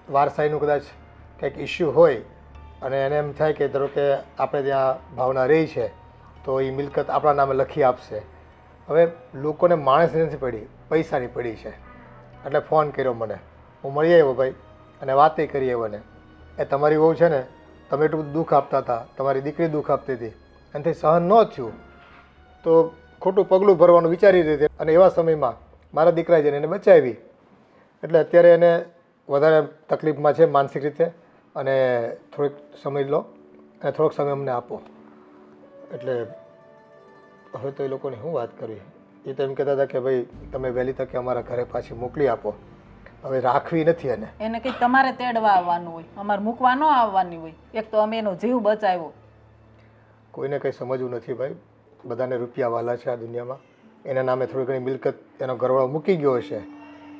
વારસાઈનું કદાચ કંઈક ઇસ્યુ હોય અને એને એમ થાય કે ધારો કે આપણે ત્યાં ભાવના રહી છે તો એ મિલકત આપણા નામે લખી આપશે. હવે લોકોને માણસની નથી પડી, પૈસાની પડી છે. એટલે ફોન કર્યો મને, હું મળી આવ્યો ભાઈ અને વાતે કરી આવ્યો ને એ તમારી વહુ છે ને તમે એટલું બધું દુઃખ આપતા હતા, તમારી દીકરી દુઃખ આપતી હતી, એનાથી સહન ન થયું તો ખોટું પગલું ભરવાનું વિચારી રહી હતી અને એવા સમયમાં મારા દીકરાએ જઈને એને બચાવી. એટલે અત્યારે એને વધારે તકલીફમાં છે માનસિક રીતે અને થોડીક સમય લો અને થોડોક સમય અમને આપો. એટલે હવે તો એ લોકોની શું વાત કરવી, એ તો એમ કહેતા હતા કે ભાઈ તમે વહેલી તકે અમારા ઘરે પાછી મોકલી આપો હવે રાખવી નથી. એને એને કંઈક તમારે તેડવા આવવાનું હોય, અમારે મૂકવા ન આવવાની હોય. એક તો અમે એનો જીવ બચાવ્યો. કોઈને કંઈ સમજવું નથી ભાઈ. બધાને રૂપિયા વાલા છે આ દુનિયામાં. એના નામે થોડી ઘણી મિલકત એનો ઘરવાળો મૂકી ગયો હશે,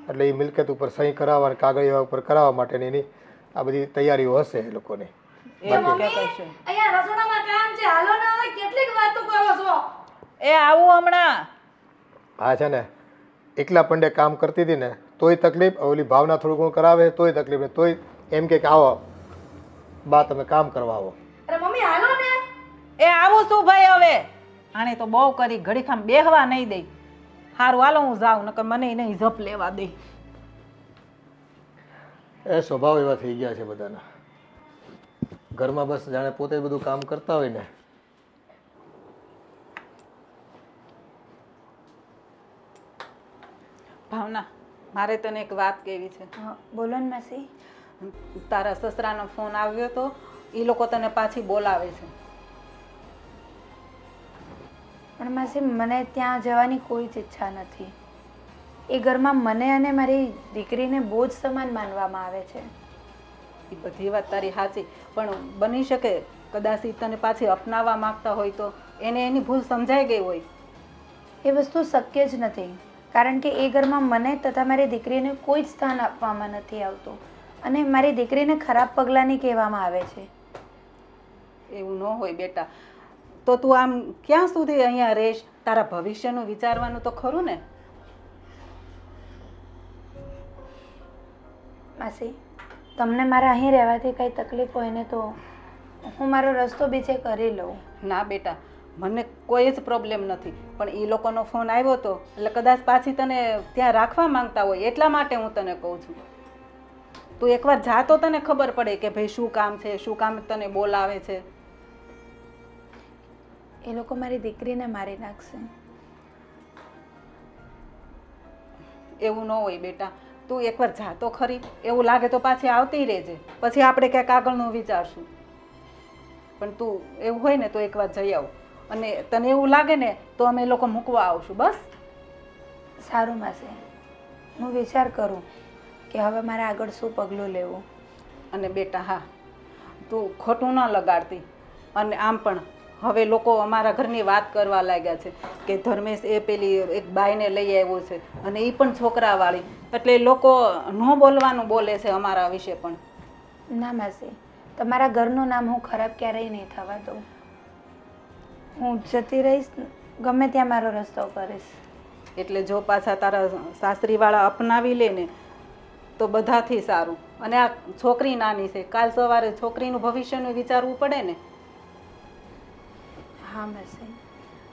એટલે એ મિલકત ઉપર સહી કરાવવા, કાગળિયા ઉપર કરાવવા માટેની એની આ બધી તૈયારીઓ હશે એ લોકોની. અહીંયા રસોડામાં કામ છે, હાલો ને હવે કેટલીક વાતો કરો છો. એ આવું હમણાં. હા છે ને, એકલા પંડે કામ કરતી હતી ને તોય તકલીફ, ઓલી ભાવના થોડું ઘણું કરાવે તોય તકલીફ, ને તોય એમ કે આવો બા તમે કામ કરવા આવો. અરે મમ્મી હાલો ને. એ આવું શું ભાઈ હવે? આણે તો બહુ કરી, ઘડીખામ બેહવા નહીં દે. સારું હાલો હું જાઉં, નકર મને નહીં જપ લેવા દે. એ સ્વભાવ એવા થઈ ગયા છે બધાના. ઘરમાં બસ જાણે પોતે બધું કામ કરતા હોય ને. ભાવના, મારે તને એક વાત કહેવી છે. બોલો ને માસી. તારા સસરાનો ફોન આવ્યો તો, એ લોકો તને પાછી બોલાવે છે. પણ માસી મને ત્યાં જવાની કોઈ જ ઈચ્છા નથી. એ ઘરમાં મને અને મારી દીકરીને બોજ સમાન માનવામાં આવે છે. એ બધી વાત તારી સાચી, પણ બની શકે કદાચ ઈ તને પાછી અપનાવવા માંગતા હોય તો એને એની ભૂલ સમજાઈ ગઈ હોય. એ વસ્તુ શક્ય જ નથી, કારણ કે એ ઘરમાં મને તથા મારી દીકરીને કોઈ જ સ્થાન આપવામાં નથી આવતું, અને મારી દીકરીને ખરાબ પગલાંની કહેવામાં આવે છે. એવું ન હોય બેટા. તો તું આમ ક્યાં સુધી અહીંયા રહીશ? તારા ભવિષ્યનું વિચારવાનું તો ખરું ને. માસી, તમને મારા અહીં રહેવાથી કંઈ તકલીફ હોય ને તો હું મારો રસ્તો બીજે કરી લઉં. ના બેટા, મને કોઈ જ પ્રોબ્લેમ નથી, પણ એ લોકોનો ફોન આવ્યો હતો એટલે કદાચ પાછી તને ત્યાં રાખવા માંગતા હોય એટલા માટે હું તને કહું છું. તું એકવાર જા તો તને ખબર પડે કે ભાઈ શું કામ છે, શું કામ તને બોલાવે છે. એ લોકો મારી દીકરીને મારી નાખશે. એવું ન હોય બેટા, તું એકવાર જા તો ખરી. એવું લાગે તો પાછી આવતી રહેજે, પછી આપણે ક્યાંક આગળનું વિચારશું. પણ તું એવું હોય ને તો એકવાર જઈ આવ, અને તને એવું લાગે ને તો અમે લોકો મૂકવા આવશું. બસ સારું માસી, હું વિચાર કરું કે હવે મારે આગળ શું પગલું લેવું. અને બેટા હા, તું ખોટું ન લગાડતી. અને આમ પણ હવે લોકો અમારા ઘરની વાત કરવા લાગ્યા છે કે ધર્મેશ એ પેલી એક બાઈને લઈ આવ્યો છે, અને એ પણ છોકરાવાળી, એટલે લોકો ન બોલવાનું બોલે છે અમારા વિશે પણ. ના માસી, તમારા ઘરનું નામ હું ખરાબ ક્યારેય નહીં થવા દઉં. હું જતી રહીશ, ગમે ત્યાં મારો રસ્તો કરીશ. એટલે જો પાછા તારા સાસરીવાળા અપનાવી લે ને તો બધાથી સારું. અને આ છોકરી નાની છે, કાલ સવારે છોકરીનું ભવિષ્યનું વિચારવું પડે ને. હા માસી.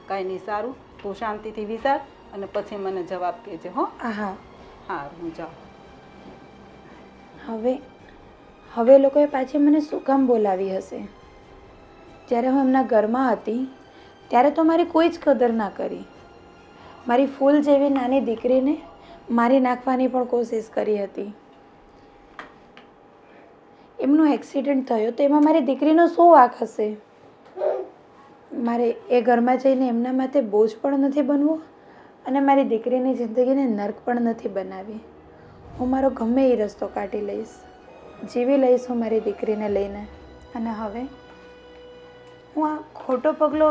કાંઈ નહીં, સારું. તું શાંતિથી વિચાર અને પછી મને જવાબ કહેજે. હો હા હા, હું જાઉં. હવે લોકોએ પાછી મને શું કામ બોલાવી હશે? જ્યારે હું એમના ઘરમાં હતી ત્યારે તો મારી કોઈ જ કદર ના કરી. મારી ફૂલ જેવી નાની દીકરીને મારી નાખવાની પણ કોશિશ કરી હતી. એમનો એક્સિડન્ટ થયો તો એમાં મારી દીકરીનો શું વાંક હશે? મારે એ ઘરમાં જઈને એમના માથે બોજ પણ નથી બનવું, અને મારી દીકરીની જિંદગીને નર્ક પણ નથી બનાવી. હું મારો ગમે એ રસ્તો કાઢી લઈશ, જીવી લઈશ હું મારી દીકરીને લઈને. અને હવે હું આ ખોટો પગલો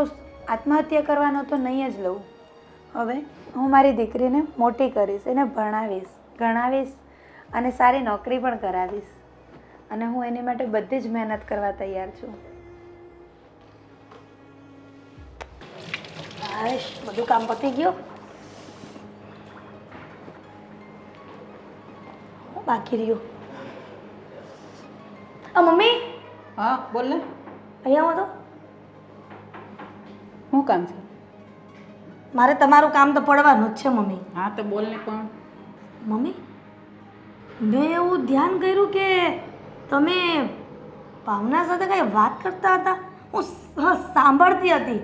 આત્મહત્યા કરવાનો તો નહીં જ લઉં. હવે હું મારી દીકરીને મોટી કરીશ, એને ભણાવીશ, ગણાવીશ અને સારી નોકરી પણ કરાવીશ. અને હું એની માટે બધી જ મહેનત કરવા તૈયાર છું. હાશ, બધું કામ પતી ગયું. બાકી રહ્યું. મમ્મી હા બોલ ને. અહીંયા આવો તો. શું કામ છે? મારે તમારું કામ તો પડવાનું જ છે મમ્મી. હા તો બોલ ને. પણ મમ્મી, મેં એવું ધ્યાન કર્યું કે તમે ભાવના સાથે કાંઈ વાત કરતા હતા. હું સાંભળતી હતી,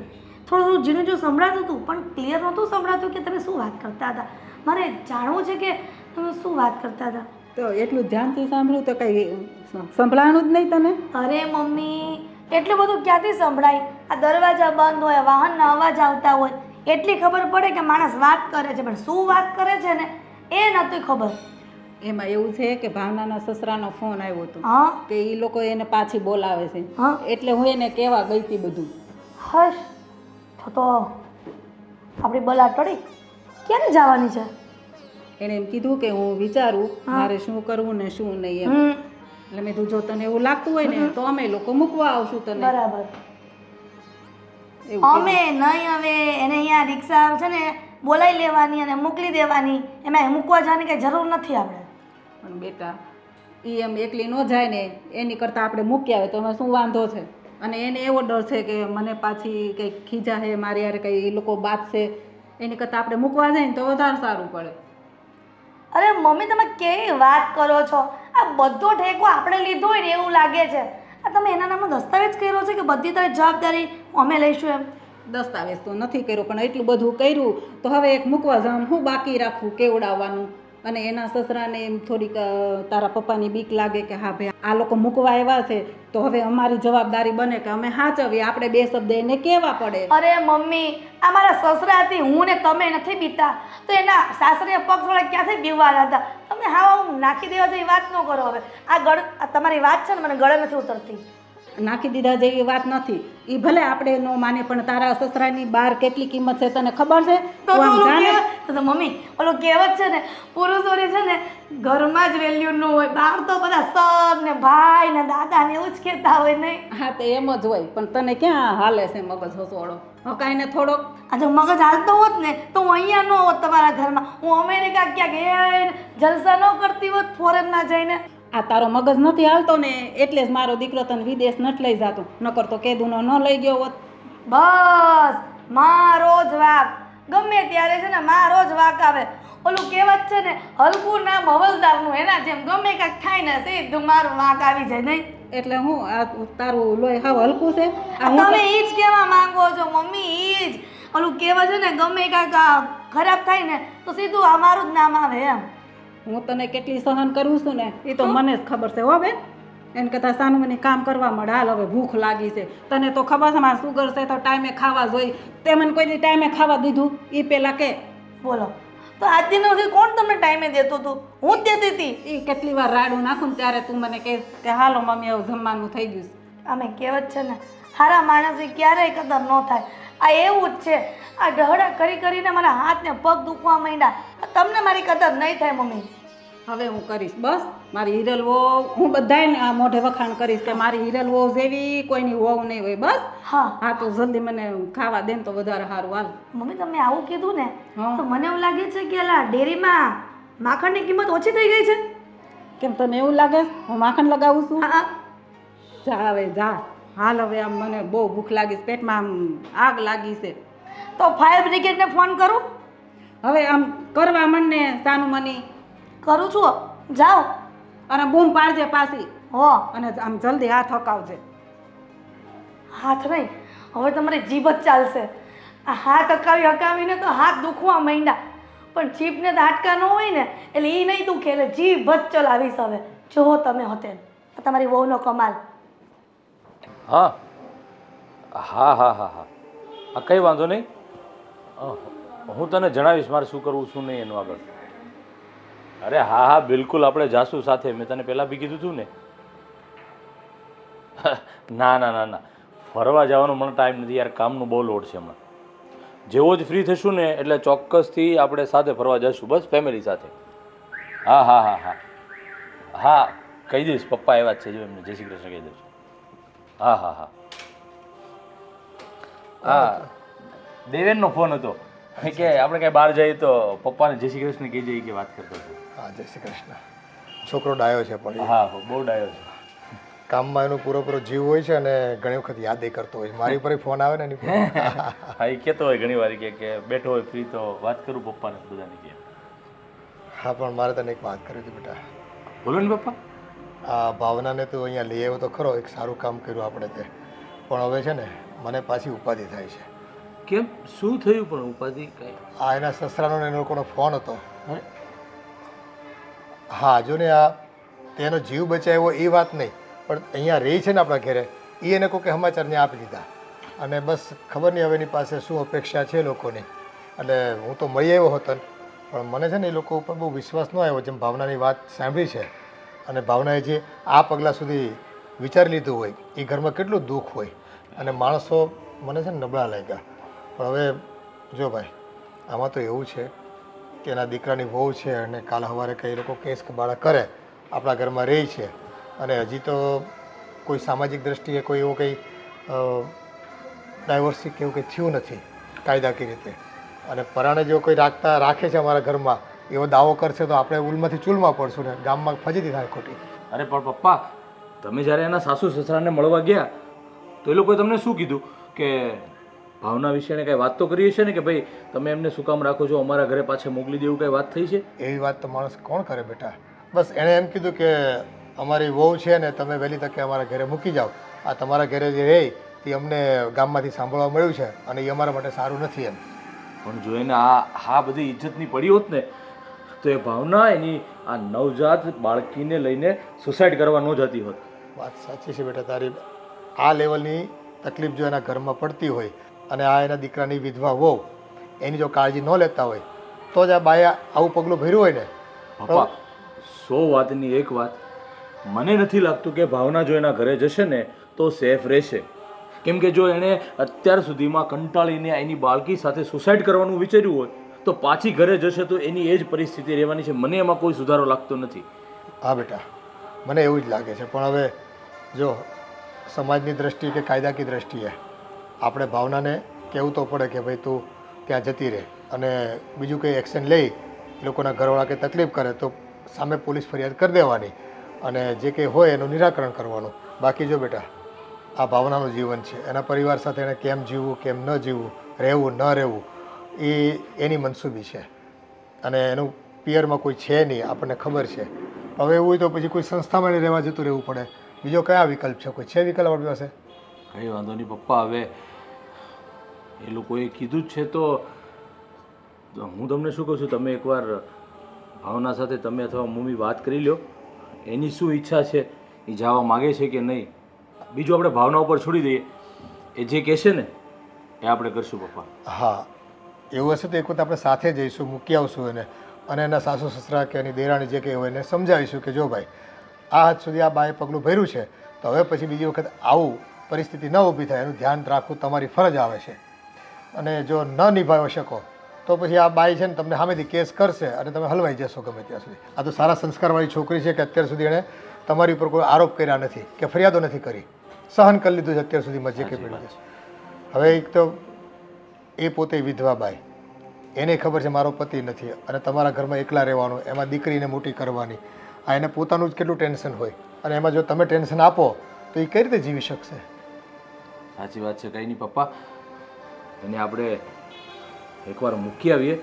થોડું ઝીણું જો સંભળાતું હતું, પણ ક્લિયર નહોતું સંભળાતું કે તમે શું વાત કરતા હતા. મારે જાણવું છે કે તમે શું વાત કરતા હતા. તો એટલું ધ્યાનથી સાંભળ્યું તો કંઈ સંભળાણું જ નહીં તને? અરે મમ્મી, એટલું બધું ક્યાંથી સંભળાય? આ દરવાજા બંધ હોય, વાહનના અવાજ આવતા હોય, એટલી ખબર પડે કે માણસ વાત કરે છે, પણ શું વાત કરે છે ને એ નહોતી ખબર. એમાં એવું છે કે ભાવનાના સસરાનો ફોન આવ્યો હતો હા કે એ લોકો એને પાછી બોલાવે છે હા એટલે હું એને કહેવા ગઈ હતી બધું. હશ તો આપણી બલા ટળી ક્યારે જવાની છે? એણે એમ કીધું કે હું વિચારું મારે શું કરવું ને શું નહીં એમ. હમ એટલે મેં કીધું જો તને એવું લાગતું હોય ને તો અમે લોકો મૂકવા આવશું તને. બરાબર. એવું અમે નહીં હવે એને અહીંયા રિક્ષા છે ને બોલાવી લેવાની અને મોકલી દેવાની, એમાં મૂકવા જવાની કંઈ જરૂર નથી આપણે. પણ બેટા એ એમ એકલી ન જાય ને એની કરતાં આપણે મૂકી આવે તો એમાં શું વાંધો છે? અને એને એવો ડર છે કે મને પાછી કંઈક ખીજા છે મારી યાર કંઈ એ લોકો બાતશે, એની કરતાં આપણે મૂકવા જાય ને તો વધારે સારું પડે. અરે મમ્મી તમે કેવી વાત કરો છો? આ બધો ઠેકો આપણે લીધો હોય ને એવું લાગે છે. આ તમે એના નામનો દસ્તાવેજ કર્યો છે કે બધી તારી જવાબદારી અમે લઈશું એમ? દસ્તાવેજ તો નથી કર્યો પણ એટલું બધું કર્યું તો હવે એક મૂકવા જવાનું હું બાકી રાખવું કેવડાવવાનું. અને એના સસરાને એમ થોડીક તારા પપ્પાની બીક લાગે કે હા ભાઈ આ લોકો મૂકવા આવ્યા છે તો હવે અમારી જવાબદારી બને કે અમે સાચવીએ, આપણે બે શબ્દ એને કહેવા પડે. અરે મમ્મી આ મારા સસરાથી હું ને તમે નથી બીતા તો એના સાસરે પગ થોડા ક્યાંથી બીવવાના હતા? તમે હા હું નાખી દેવા જેવી વાત ન કરો. હવે આ તમારી વાત છે ને મને ગળે નથી ઉતરતી. નાખી દીધા જેવી વાત નથી. એ ભલે આપણે ન માને પણ તારા સસરાની બહાર કેટલી કિંમત છે તને ખબર છે? તો તું આમ જાણે તો મમ્મી ઓલો કહેવત છે ને પુરુષોની છે ને ઘરમાં જ વેલ્યુ ન હોય, બહાર તો બધા સર ને ભાઈ ને દાદા ને એવું જ કહેતા હોય નહીં? હા તે એમ જ હોય પણ તને ક્યાં હાલે છે મગજ હસોડો? હકાઈને થોડોક આજે મગજ હાલતો હોત ને તો હું અહીંયા ન હોત તમારા ઘરમાં, હું અમેરિકા ક્યાંક જલસા ન કરતી હોત ફોરેનમાં જઈને. આ તારો મગજ નથી હાલતો ને એટલે જ મારો દીકરો તને વિદેશ નથી લઈ જતો, નકર તો કેદુનો ન લઈ ગયો હોત. બસ મારો જ વાક ગમે ત્યારે છે ને મારો જ વાક આવે. ઓલું કહેવત છે ને હલકું નામ હવલદારનું, એના જેમ ગમે કાંઈક થાય ને સીધું મારું વાક આવી જાય નહીં? એટલે હું આ તારું લોહી હાવ હલકું છે? આ હું તમે ઈ જ કહેવા માંગો છો મમ્મી? ઈ જ ઓલું કહેવત છે ને ગમે કાંઈક ખરાબ થાય ને તો સીધું અમારું જ નામ આવે એમ. હું તને કેટલી સહન કરું છું ને એ તો મને જ ખબર છે હો બેન. એને કરતાં સાનું મને કામ કરવા મળે. હાલ હવે ભૂખ લાગી છે, તને તો ખબર છે મારે સુગર છે તો ટાઈમે ખાવા જોઈએ. તે મને કોઈ દી ટાઈમે ખાવા દીધું એ પહેલાં કે? બોલો તો આજ દિન સુધી કોણ તમને ટાઈમે દેતું હતું? હું જ દેતી હતી. એ કેટલી વાર રાડું નાખું ને ત્યારે તું મને કહે કે હાલો મમ્મી હવે જમવાનું થઈ ગયું છે. અમે કહેવત છે ને સારા માણસની ક્યારેય કદર ન થાય. આ એવું જ છે, આ ઢહડા કરી કરીને મારા હાથ ને પગ દુખવા માંડ્યા. તમને મારી કદર નહીં થાય મમ્મી. હવે હું કરીશ બસ. મારી હિરલ વહુ હું બધાને આ મોઢે વખાણ કરીશ કે મારી હિરલ વહુ જેવી કોઈની વહુ નહીં હોય. બસ હા હા તો જલ્દી મને ખાવા દે ને તો વધારે સારું. હાલ મમ્મી તમે આવું કીધું ને હા. તો મને એવું લાગે છે કે અલા ડેરીમાં માખણની કિંમત ઓછી થઈ ગઈ છે. કેમ તને એવું લાગે હું માખણ લગાવું છું? હા જા હવે જા. હાલ હવે આમ મને બહુ ભૂખ લાગી છે, પેટમાં આમ આગ લાગી છે. તો ફાયર બ્રિગેડને ફોન કરું? હવે આમ કરવા માંડને સાનું મની કરું છું. જાઓ અને બૂમ પાડજે પાછી હો. અને આમ જલ્દી હાથ હકાવજે. હાથ નહીં, હવે તમારી જીભ જ ચાલશે. આ હાથ હકાવીને તો હાથ દુખવા માંડ્યા, પણ જીભને તો હાડકા ન હોય ને એટલે એ નહીં દુખે, એટલે જીભ જ ચલાવીશ હવે. જુઓ તમે હોતે આ તમારી વહુનો કમાલ. હા હા હા હા હા હા કંઈ વાંધો નહીં. હું તને જણાવીશ મારે શું કરવું શું નહીં એનું આગળ. અરે હા હા બિલકુલ આપણે જાશું સાથે. મેં તને પહેલાં બી કીધું હતું ને. ના ના ના ના ફરવા જવાનો મને ટાઈમ નથી યાર, કામનું બહુ લોડ છે હમણાં. જેવો જ ફ્રી થશું ને એટલે ચોક્કસથી આપણે સાથે ફરવા જઈશું, બસ ફેમિલી સાથે. હા હા હા હા હા કહી દઈશ, પપ્પા એવા જ છે જો એમને જય શ્રી કૃષ્ણ કહી દઈશ. હા હા હા હા દેવેનનો ફોન હતો કે આપણે કાંઈ બહાર જઈએ તો પપ્પાને જય શ્રી કૃષ્ણ કહી જઈએ કે વાત કરતો હતો. હા જય શ્રી કૃષ્ણ. છોકરો ડાયો છે પણ હા બહુ ડાયો છે. કામમાં એનો પૂરો જીવ હોય છે અને ઘણી વખત યાદ કરતો હોય. મારી ઉપર ફોન આવે ને એની હા એ કહેતો હોય ઘણી વાર કે બેઠો હોય ફ્રી તો વાત કરું પપ્પાને બધાને કે. હા પણ મારે તને એક વાત કરી હતી બેટા. બોલો ને પપ્પા. આ ભાવનાને તો અહીંયા લઈ આવ્યો તો ખરો, એક સારું કામ કર્યું આપણે તે, પણ હવે છે ને મને પાછી ઉપાધિ થાય છે. કેમ શું થયું પણ ઉપાધિ કઈ? આ એના સસરાનો ને એ લોકોનો ફોન હતો. હા જો ને આ તેનો જીવ બચાવ્યો એ વાત નહીં, પણ અહીંયા રહી છે ને આપણા ઘરે એ એને કોઈ સમાચારને આપી દીધા અને બસ ખબર નહીં હવે એની પાસે શું અપેક્ષા છે લોકોની. એટલે હું તો મળી આવ્યો હતો પણ મને છે ને એ લોકો ઉપર બહુ વિશ્વાસ ન આવ્યો. જેમ ભાવનાની વાત સાંભળી છે અને ભાવનાએ જે આ પગલાં સુધી વિચારી લીધું હોય એ ઘરમાં કેટલું દુઃખ હોય અને માણસો મને છે ને નબળા લાગ્યા. પણ હવે જો ભાઈ આમાં તો એવું છે કે એના દીકરાની વહુ છે અને કાલ સવારે કંઈ લોકો કેસ કબાડા કરે આપણા ઘરમાં રહે છે અને હજી તો કોઈ સામાજિક દ્રષ્ટિએ કોઈ એવું કંઈ ડાયવર્સિટી કે એવું કંઈ થયું નથી કાયદાકીય રીતે અને પરાણે જો કોઈ રાખે છે અમારા ઘરમાં એવો દાવો કરશે તો આપણે ઉલમાંથી ચૂલમાં પડશું ને ગામમાં ફજીતી થાય ખોટી. અરે પણ પપ્પા, તમે જ્યારે એના સાસુ સસરાને મળવા ગયા તો એ લોકોએ તમને શું કીધું કે ભાવના વિશે કાંઈ વાત તો કરી હશે ને કે ભાઈ તમે એમને શું કામ રાખો છો, અમારા ઘરે પાછા મોકલી દેવું કાંઈ વાત થઈ છે? એવી વાત તો માણસ કોણ કરે બેટા. બસ એણે એમ કીધું કે અમારી વહુ છે ને તમે વહેલી તકે અમારા ઘરે મૂકી જાઓ. આ તમારા ઘરે જે રહે તે અમને ગામમાંથી સાંભળવા મળ્યું છે અને એ અમારા માટે સારું નથી એમ. પણ જો એને આ બધી ઇજ્જતની પડી હોત ને તો એ ભાવના એની આ નવજાત બાળકીને લઈને સુસાઇડ કરવા ન જતી હોત. વાત સાચી છે બેટા તારી. આ લેવલની તકલીફ જો એના ઘરમાં પડતી હોય અને આ એના દીકરાની વિધવા વહુ એની જો કાળજી ન લેતા હોય તો જ આ બાએ આવું પગલું ભર્યું હોય ને. પપ્પા, 100 વાતની એક વાત, મને નથી લાગતું કે ભાવના જો એના ઘરે જશે ને તો સેફ રહેશે. કેમ કે જો એણે અત્યાર સુધીમાં કંટાળીને એની બાળકી સાથે સુસાઇડ કરવાનું વિચાર્યું હોય તો પાછી ઘરે જશે તો એની એ જ પરિસ્થિતિ રહેવાની છે. મને એમાં કોઈ સુધારો લાગતો નથી. હા બેટા, મને એવું જ લાગે છે. પણ હવે જો સમાજની દ્રષ્ટિએ કે કાયદાકીય દ્રષ્ટિએ આપણે ભાવનાને કહેવું તો પડે કે ભાઈ તું ત્યાં જતી રહે અને બીજું કંઈ એક્શન લઈ એ લોકોના ઘરવાળા કંઈ તકલીફ કરે તો સામે પોલીસ ફરિયાદ કરી દેવાની અને જે કંઈ હોય એનું નિરાકરણ કરવાનું. બાકી જો બેટા આ ભાવનાનું જીવન છે, એના પરિવાર સાથે એણે કેમ જીવવું કેમ ન જીવવું, રહેવું ન રહેવું એ એની મનસૂબી છે અને એનું પિયરમાં કોઈ છે નહીં આપણને ખબર છે. હવે એવું હોય તો પછી કોઈ સંસ્થામાં રહેવા જતું રહેવું પડે. બીજો કયા વિકલ્પ છે? કોઈ છે વિકલ્પ આપણી પાસે? કંઈ વાંધો નહીં પપ્પા, હવે એ લોકોએ કીધું જ છે તો હું તમને શું કહું છું, તમે એકવાર ભાવના સાથે તમે અથવા મમ્મી વાત કરી લો. એની શું ઈચ્છા છે, એ જવા માગે છે કે નહીં, બીજું આપણે ભાવના ઉપર છોડી દઈએ. એ જે કહેશે ને એ આપણે કરશું પપ્પા. હા, એવું હશે તો એક વખત આપણે સાથે જઈશું, મૂકી આવશું એને અને એના સાસુ સસરા કે એની દેરાણી જે કંઈ હોય એને સમજાવીશું કે જો ભાઈ આ હદ સુધી આ બાએ પગલું ભર્યું છે તો હવે પછી બીજી વખત આવું પરિસ્થિતિ ન ઊભી થાય એનું ધ્યાન રાખવું તમારી ફરજ આવે છે અને જો ન નિભાવી શકો તો પછી આ બાઈ છે ને તમને સામેથી કેસ કરશે અને તમે હલવાઈ જશો ગમે ત્યાં સુધી. આ તો સારા સંસ્કારવાળી છોકરી છે કે અત્યાર સુધી એણે તમારી ઉપર કોઈ આરોપ કર્યા નથી કે ફરિયાદો નથી કરી, સહન કરી લીધું છે અત્યાર સુધીમાં જે કંઈ પડ્યું છે. હવે એક તો એ પોતે વિધવા બાઈ, એને ખબર છે મારો પતિ નથી અને તમારા ઘરમાં એકલા રહેવાનું, એમાં દીકરીને મોટી કરવાની, આ એને પોતાનું જ કેટલું ટેન્શન હોય અને એમાં જો તમે ટેન્શન આપો તો એ કઈ રીતે જીવી શકશે? સાચી વાત છે. કંઈ નહીં પપ્પા, એને આપણે એકવાર મૂકી આવીએ,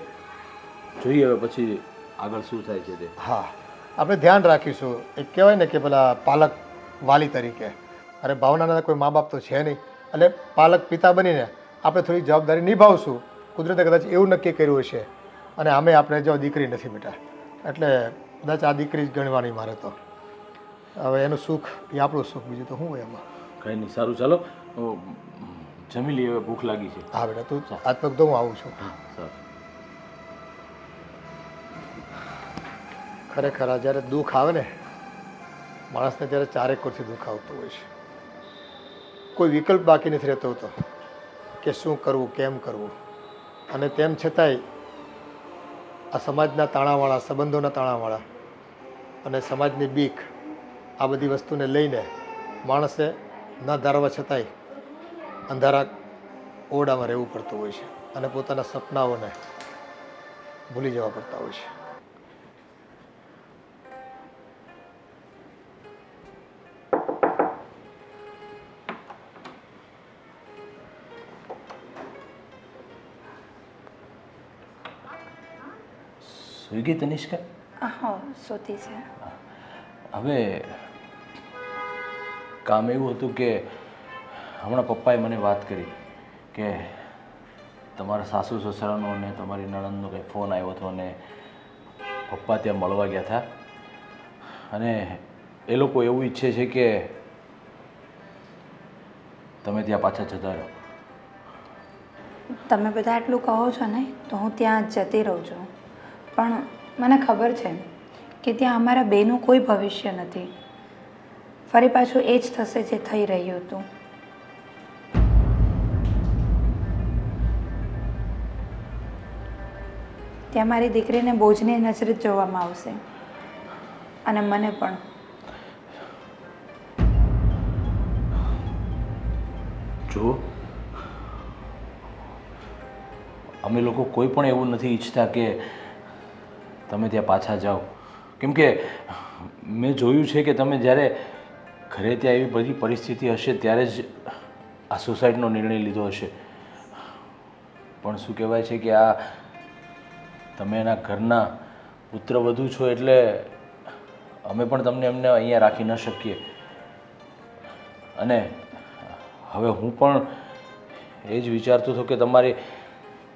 જોઈએ હવે પછી આગળ શું થાય છે તે. હા, આપણે ધ્યાન રાખીશું. એક કહેવાય ને કે પેલા પાલક વાલી તરીકે, અરે ભાવનાના કોઈ મા બાપ તો છે નહીં એટલે પાલક પિતા બનીને આપણે થોડી જવાબદારી નિભાવશું. કુદરતે કદાચ એવું નક્કી કર્યું હશે અને આમે આપણે જો દીકરી નથી બેટા એટલે કદાચ આ દીકરી જ ગણવાની મારે તો. હવે એનું સુખ એ આપણું સુખ, બીજું તો શું હોય એમાં. કંઈ નહીં, સારું ચાલો જમી લઈએ, હવે ભૂખ લાગી છે. હા બેટા, તું હાથ પગ તો હું આવું છું. હા સારું. ખરેખર આ જ્યારે દુઃખ આવે ને માણસને ત્યારે ચારેક કોરથી દુઃખ આવતું હોય છે. કોઈ વિકલ્પ બાકી નથી રહેતો હોતો કે શું કરવું કેમ કરવું અને તેમ છતાંય આ સમાજના તાણાવાળા, સંબંધોના તાણાવાળા અને સમાજની બીક આ બધી વસ્તુને લઈને માણસે ન ધારવા છતાંય અંધારા ઓરડામાં રહેવું પડતું હોય છે અને પોતાના સપનાઓને ભૂલી જવા પડતા હોય છે. સ્વિગી તનિષ્કા? હા, સોતી છે. હવે કામ એવું હતું કે હમણાં પપ્પાએ મને વાત કરી કે તમારા સાસુ સસરાનો અને તમારી નણંદનો કંઈ ફોન આવ્યો હતો અને પપ્પા ત્યાં મળવા ગયા હતા અને એ લોકો એવું ઈચ્છે છે કે તમે ત્યાં પાછા જતા રહો. તમે બધા આટલું કહો છો ને તો હું ત્યાં જતી રહું છું, પણ મને ખબર છે કે ત્યાં અમારા બેનું કોઈ ભવિષ્ય નથી. ફરી પાછું એ જ થશે જે થઈ રહ્યું હતું. ત્યાં મારી દીકરીને બોજની નજરે જ જોવામાં આવશે અને મને પણ. જુઓ, અમે લોકો કોઈ પણ એવું નથી ઈચ્છતા કે તમે ત્યાં પાછા જાઓ, કેમ કે મેં જોયું છે કે તમે જ્યારે ઘરે ત્યાં એવી બધી પરિસ્થિતિ હશે ત્યારે જ આ સુસાઇડનો નિર્ણય લીધો હશે. પણ શું કહેવાય છે કે આ તમે એના ઘરના પુત્રવધુ છો એટલે અમે પણ તમને એમને અહીંયા રાખી ન શકીએ. અને હવે હું પણ એ જ વિચારતો હતો કે તમારી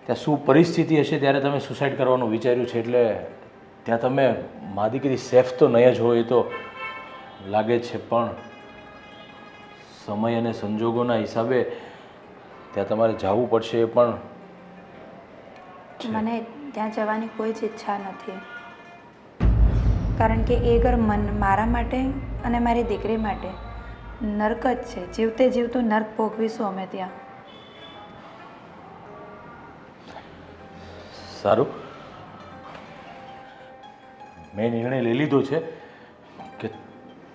ત્યાં શું પરિસ્થિતિ હશે ત્યારે તમે સુસાઇડ કરવાનું વિચાર્યું છે, એટલે ત્યાં તમે મા દીકરી સેફ તો નહીં જ હોય એ તો લાગે છે, પણ સમય અને સંજોગોના હિસાબે ત્યાં તમારે જવું પડશે. એ પણ મને ત્યાં જવાની કોઈ જ ઈચ્છા નથી, કારણ કે એ ઘર મારા માટે અને મારી દીકરી માટે નર્ક જ છે. જીવતે જીવતું નર્ક ભોગવીશું અમે ત્યાં. સારું, મેં નિર્ણય લઈ લીધો છે કે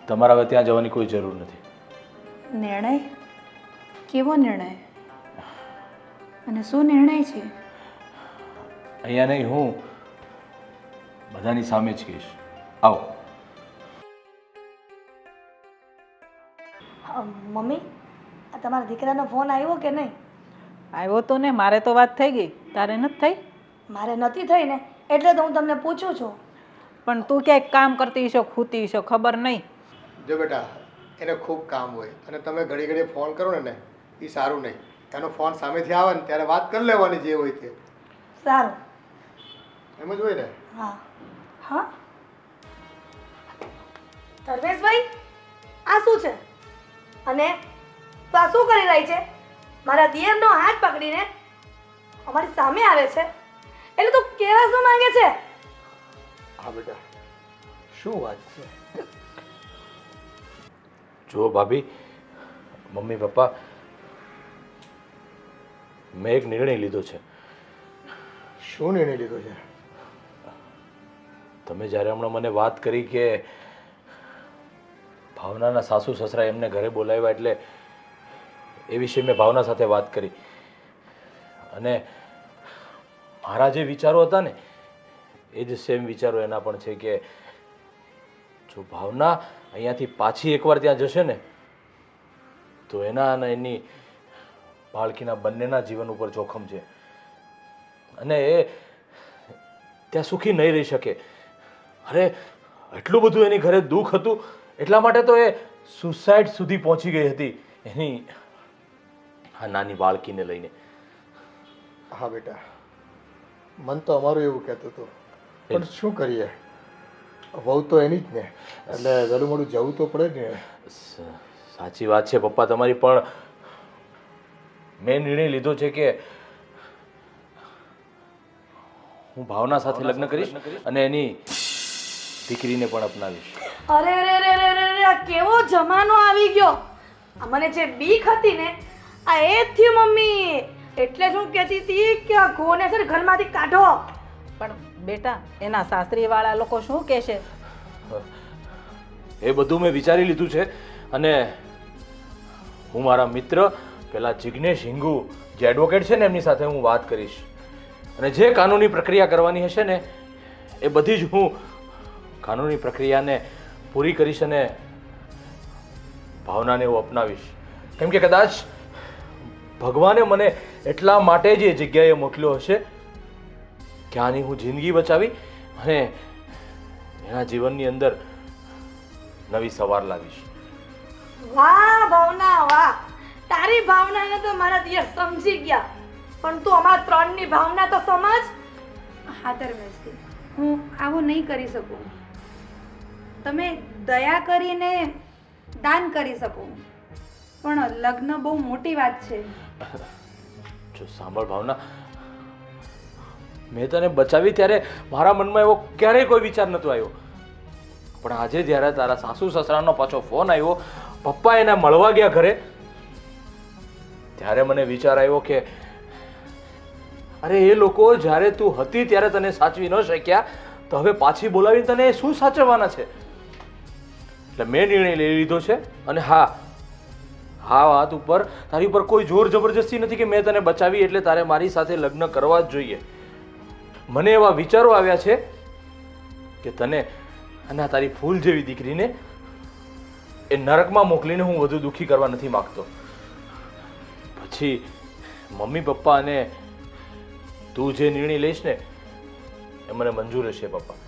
તમારે હવે ત્યાં જવાની કોઈ જરૂર નથી. નિર્ણય? કેવો નિર્ણય અને શું નિર્ણય છે? અહીંયા નહીં, હું બધાની સામે જ કહીશ. આવો. મમ્મી, આ તમારા દીકરાનો ફોન આવ્યો કે નહીં? આવ્યો તો ને, મારે તો વાત થઈ ગઈ, તારે નથી થઈ? મારે નથી થઈ ને, એટલે તો હું તમને પૂછું છું. પણ તું ક્યાંક કામ કરતી હશો, ખૂતી હશો, ખબર નહીં. જો બેટા, એને ખૂબ કામ હોય અને તમે ઘડી ઘડી ફોન કરો ને એ સારું નહીં. એનો ફોન સામેથી આવે ને ત્યારે વાત કરી લેવાની જે હોય તે. સારું. એમ જ હોય ને? હા. હા ધર્મેશભાઈ, આ શું છે? અને તો આ શું કરી રહી છે? મારા દિયરનો હાથ પકડીને અમારી સામે આવે છે, એટલે તું કેવા શું માંગે છે? હા બેટા, શું વાત છે? જુઓ ભાભી, મમ્મી પપ્પા, મેં એક નિર્ણય લીધો છે. શું નિર્ણય લીધો છે? તમે જ્યારે હમણાં મને વાત કરી કે ભાવનાના સાસુ સસરા એમને ઘરે બોલાવ્યા, એટલે એ વિશે મેં ભાવના સાથે વાત કરી અને મારા જે વિચારો હતા ને એ જ સેમ વિચારો એના પણ છે કે જો ભાવના અહીંયાથી પાછી એકવાર ત્યાં જશે ને તો એના અને એની બાળકીના બંનેના જીવન ઉપર જોખમ છે અને એ ત્યાં સુખી નહીં રહી શકે. અરે એટલું બધું એની ઘરે દુઃખ હતું, એટલા માટે તો એ સુસાઇડ સુધી પહોંચી ગઈ હતી એની આ નાની બાળકીને લઈને. હા બેટા, મન તો અમારું એવું કહેતું હતું, પણ શું કરીએ, વહુ તો એની જ ને, એટલે વહેલું મોડું જવું તો પડે ને. સાચી વાત છે પપ્પા તમારી, પણ મેં નિર્ણય લીધો છે કે હું ભાવના સાથે લગ્ન કરીશ અને એની દીકરીને પણ અપનાવીશ. અરે રે રે રે રે રે, આ કેવો જમાનો આવી ગયો! આ મને જે બીક હતી ને આ એ જ થયું મમ્મી. એટલે જ હું કહેતી હતી કે આ ઘોને છે ને ઘરમાંથી કાઢો. પણ બેટા, એના સાસરીવાળા લોકો શું કહેશે? એ બધું મેં વિચારી લીધું છે અને હું મારા મિત્ર પેલા જિગ્નેશ હિંગુ જે એડવોકેટ છે ને એમની સાથે હું વાત કરીશ અને જે કાનૂની પ્રક્રિયા કરવાની હશે ને એ બધી જ હું કાનૂની પ્રક્રિયાને પૂરી કરીશ અને ભાવનાને હું અપનાવીશ. કેમ કે કદાચ ભગવાને મને એટલા માટે જ એ જગ્યાએ મોકલ્યો હશે કે આની હું જિંદગી બચાવી અને એના જીવનની અંદર નવી સવાર લાવીશ. વાહ ભાવના વાહ! તારી ભાવનાને તો મારા દિયર સમજી ગયા, પણ તું અમારા ત્રણની ભાવના તો સમજ. હા ધર્મેશજી, હું આવું નહીં કરી શકું. તમે દયા કરીને દાન કરી શકો, પણ લગ્ન બહુ મોટી વાત છે. જો સાંભળ ભાવના, મેં તને બચાવી ત્યારે મારા મનમાં એવો ક્યારેય કોઈ વિચાર નહોતો આવ્યો, પણ આજે જ્યારે તારા સાસુ સસરાનો પાછો ફોન આવ્યો, પપ્પા એને મળવા ગયા ઘરે, ત્યારે મને વિચાર આવ્યો કે અરે એ લોકો જ્યારે તું હતી ત્યારે તને સાચવી ન શક્યા, તો હવે પાછી બોલાવીને તને શું સાચવવાના છે? એટલે મેં નિર્ણય લઈ લીધો છે. અને હા વાત ઉપર તારી ઉપર કોઈ જોર જબરજસ્તી નથી કે મેં તને બચાવી એટલે તારે મારી સાથે લગ્ન કરવા જ જોઈએ. મને એવા વિચારો આવ્યા છે કે તને અને આ તારી ફૂલ જેવી દીકરીને એ નરકમાં મોકલીને હું વધુ દુઃખી કરવા નથી માગતો. પછી મમ્મી પપ્પા અને તું જે નિર્ણય લઈશ ને એ મને મંજૂર હશે પપ્પા.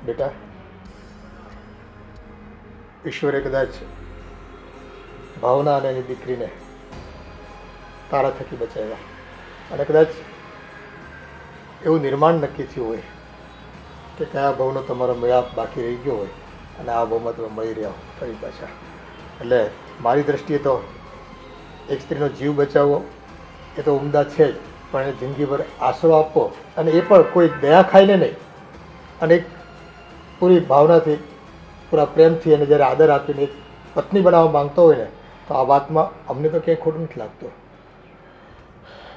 બેટા, ઈશ્વરે કદાચ ભાવના અને એની દીકરીને તારા થકી બચાવ્યા, અને કદાચ એવું નિર્માણ નક્કી થયું હોય કે કયા ભાવનો તમારો મેળાપ બાકી રહી ગયો હોય અને આ ભાવમાં તમે મળી રહ્યા હો ફરી પાછા. એટલે મારી દ્રષ્ટિએ તો એક સ્ત્રીનો જીવ બચાવવો એ તો ઉમદા છે જ, પણ એને જિંદગીભર આશરો આપવો, અને એ પણ કોઈ દયા ખાઈને નહીં, અને એક પૂરી ભાવનાથી પૂરા પ્રેમથી અને જ્યારે આદર આપીને એક પત્ની બનાવવા માંગતો હોય ને, તો આ વાતમાં અમને તો ક્યાંય ખોટું નથી લાગતું.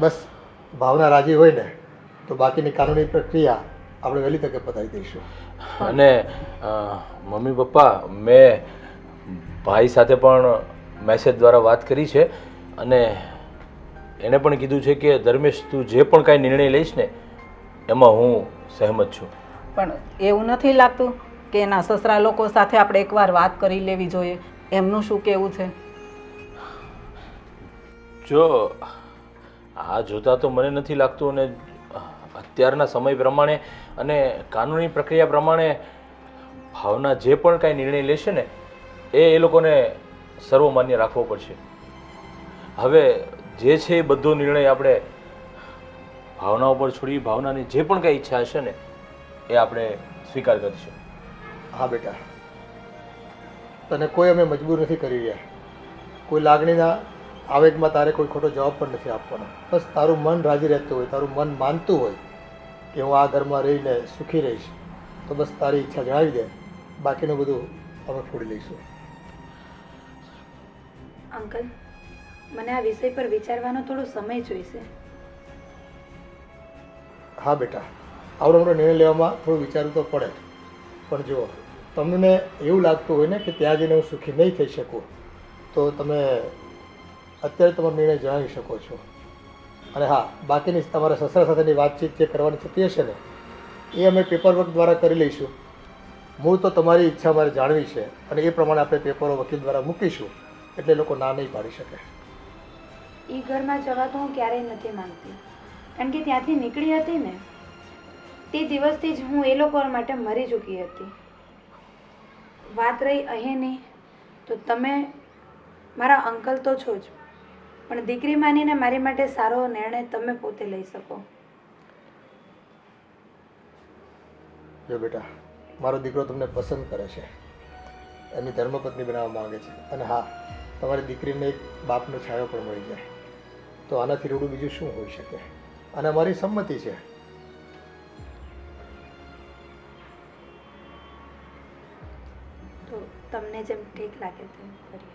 બસ ભાવના રાજી હોય ને તો બાકીની કાનૂની પ્રક્રિયા આપણે વહેલી તકે પતાવી દઈશું. અને મમ્મી પપ્પા, મેં ભાઈ સાથે પણ મેસેજ દ્વારા વાત કરી છે, અને એને પણ કીધું છે કે ધર્મેશ, તું જે પણ કાંઈ નિર્ણય લઈશ ને એમાં હું સહેમત છું. પણ એવું નથી લાગતું કે એના સસરા લોકો સાથે આપણે એકવાર વાત કરી લેવી જોઈએ? એમનું શું કહેવું છે? જો આ જોતા તો મને નથી લાગતું, અને અત્યારના સમય પ્રમાણે અને કાનૂની પ્રક્રિયા પ્રમાણે ભાવના જે પણ કાંઈ નિર્ણય લેશે ને એ લોકોને સર્વમાન્ય રાખવો પડશે. હવે જે છે એ બધો નિર્ણય આપણે ભાવના ઉપર છોડી ભાવનાની જે પણ કાંઈ ઈચ્છા હશે ને એ આપણે સ્વીકાર કરીશું. હા બેટા, તને કોઈ અમે મજબૂર નથી કરી રહ્યા, કોઈ લાગણીના આવેગમાં તારે કોઈ ખોટો જવાબ પણ નથી આપવાનો. બસ તારું મન રાજી રહેતું હોય, તારું મન માનતું હોય કે હું આ ઘરમાં રહીને સુખી રહીશ, તો બસ તારી ઈચ્છા જણાવી દે, બાકીનું બધું અમે ફોડી લઈશું. અંકલ, મને આ વિષય પર વિચારવાનો થોડો સમય જોઈશે. હા બેટા, આવડો મોટો નિર્ણય લેવામાં થોડું વિચારવું તો પડે, પણ જો તમને એવું લાગતું હોય ને કે ત્યાં જઈને હું સુખી નહીં થઈ શકું, તો તમે અત્યારે તમારો નિર્ણય જણાવી શકો છો. અને હા, બાકીની તમારા સસરા સાથેની વાતચીત જે કરવાની થતી હશે ને એ અમે પેપરવર્ક દ્વારા કરી લઈશું. મૂળ તો તમારી ઈચ્છા મારે જાણવી છે, અને એ પ્રમાણે આપણે પેપરો વકીલ દ્વારા મૂકીશું, એટલે લોકો ના નહીં પાડી શકે. એ ઘરમાં જવા તો હું ક્યારેય નથી માંગતી, કારણ કે ત્યાંથી નીકળી હતી ને તે દિવસથી જ હું એ લોકો માટે મરી ચૂકી હતી. વાત રહી અહીંની, તો તમે મારા અંકલ તો છો જ, પણ દીકરી માનીને મારી માટે સારો નિર્ણય તમે પોતે લઈ શકો. જો બેટા, મારો દીકરો તમને પસંદ કરે છે, એની ધર્મપત્ની બનાવવા માંગે છે, અને હા, તમારી દીકરીને એક બાપનો છાયો પણ મળી જાય, તો આનાથી રૂડું બીજું શું હોઈ શકે? અને અમારી સંમતિ છે. તો તમને જેમ ઠીક લાગે તેમ કરીએ.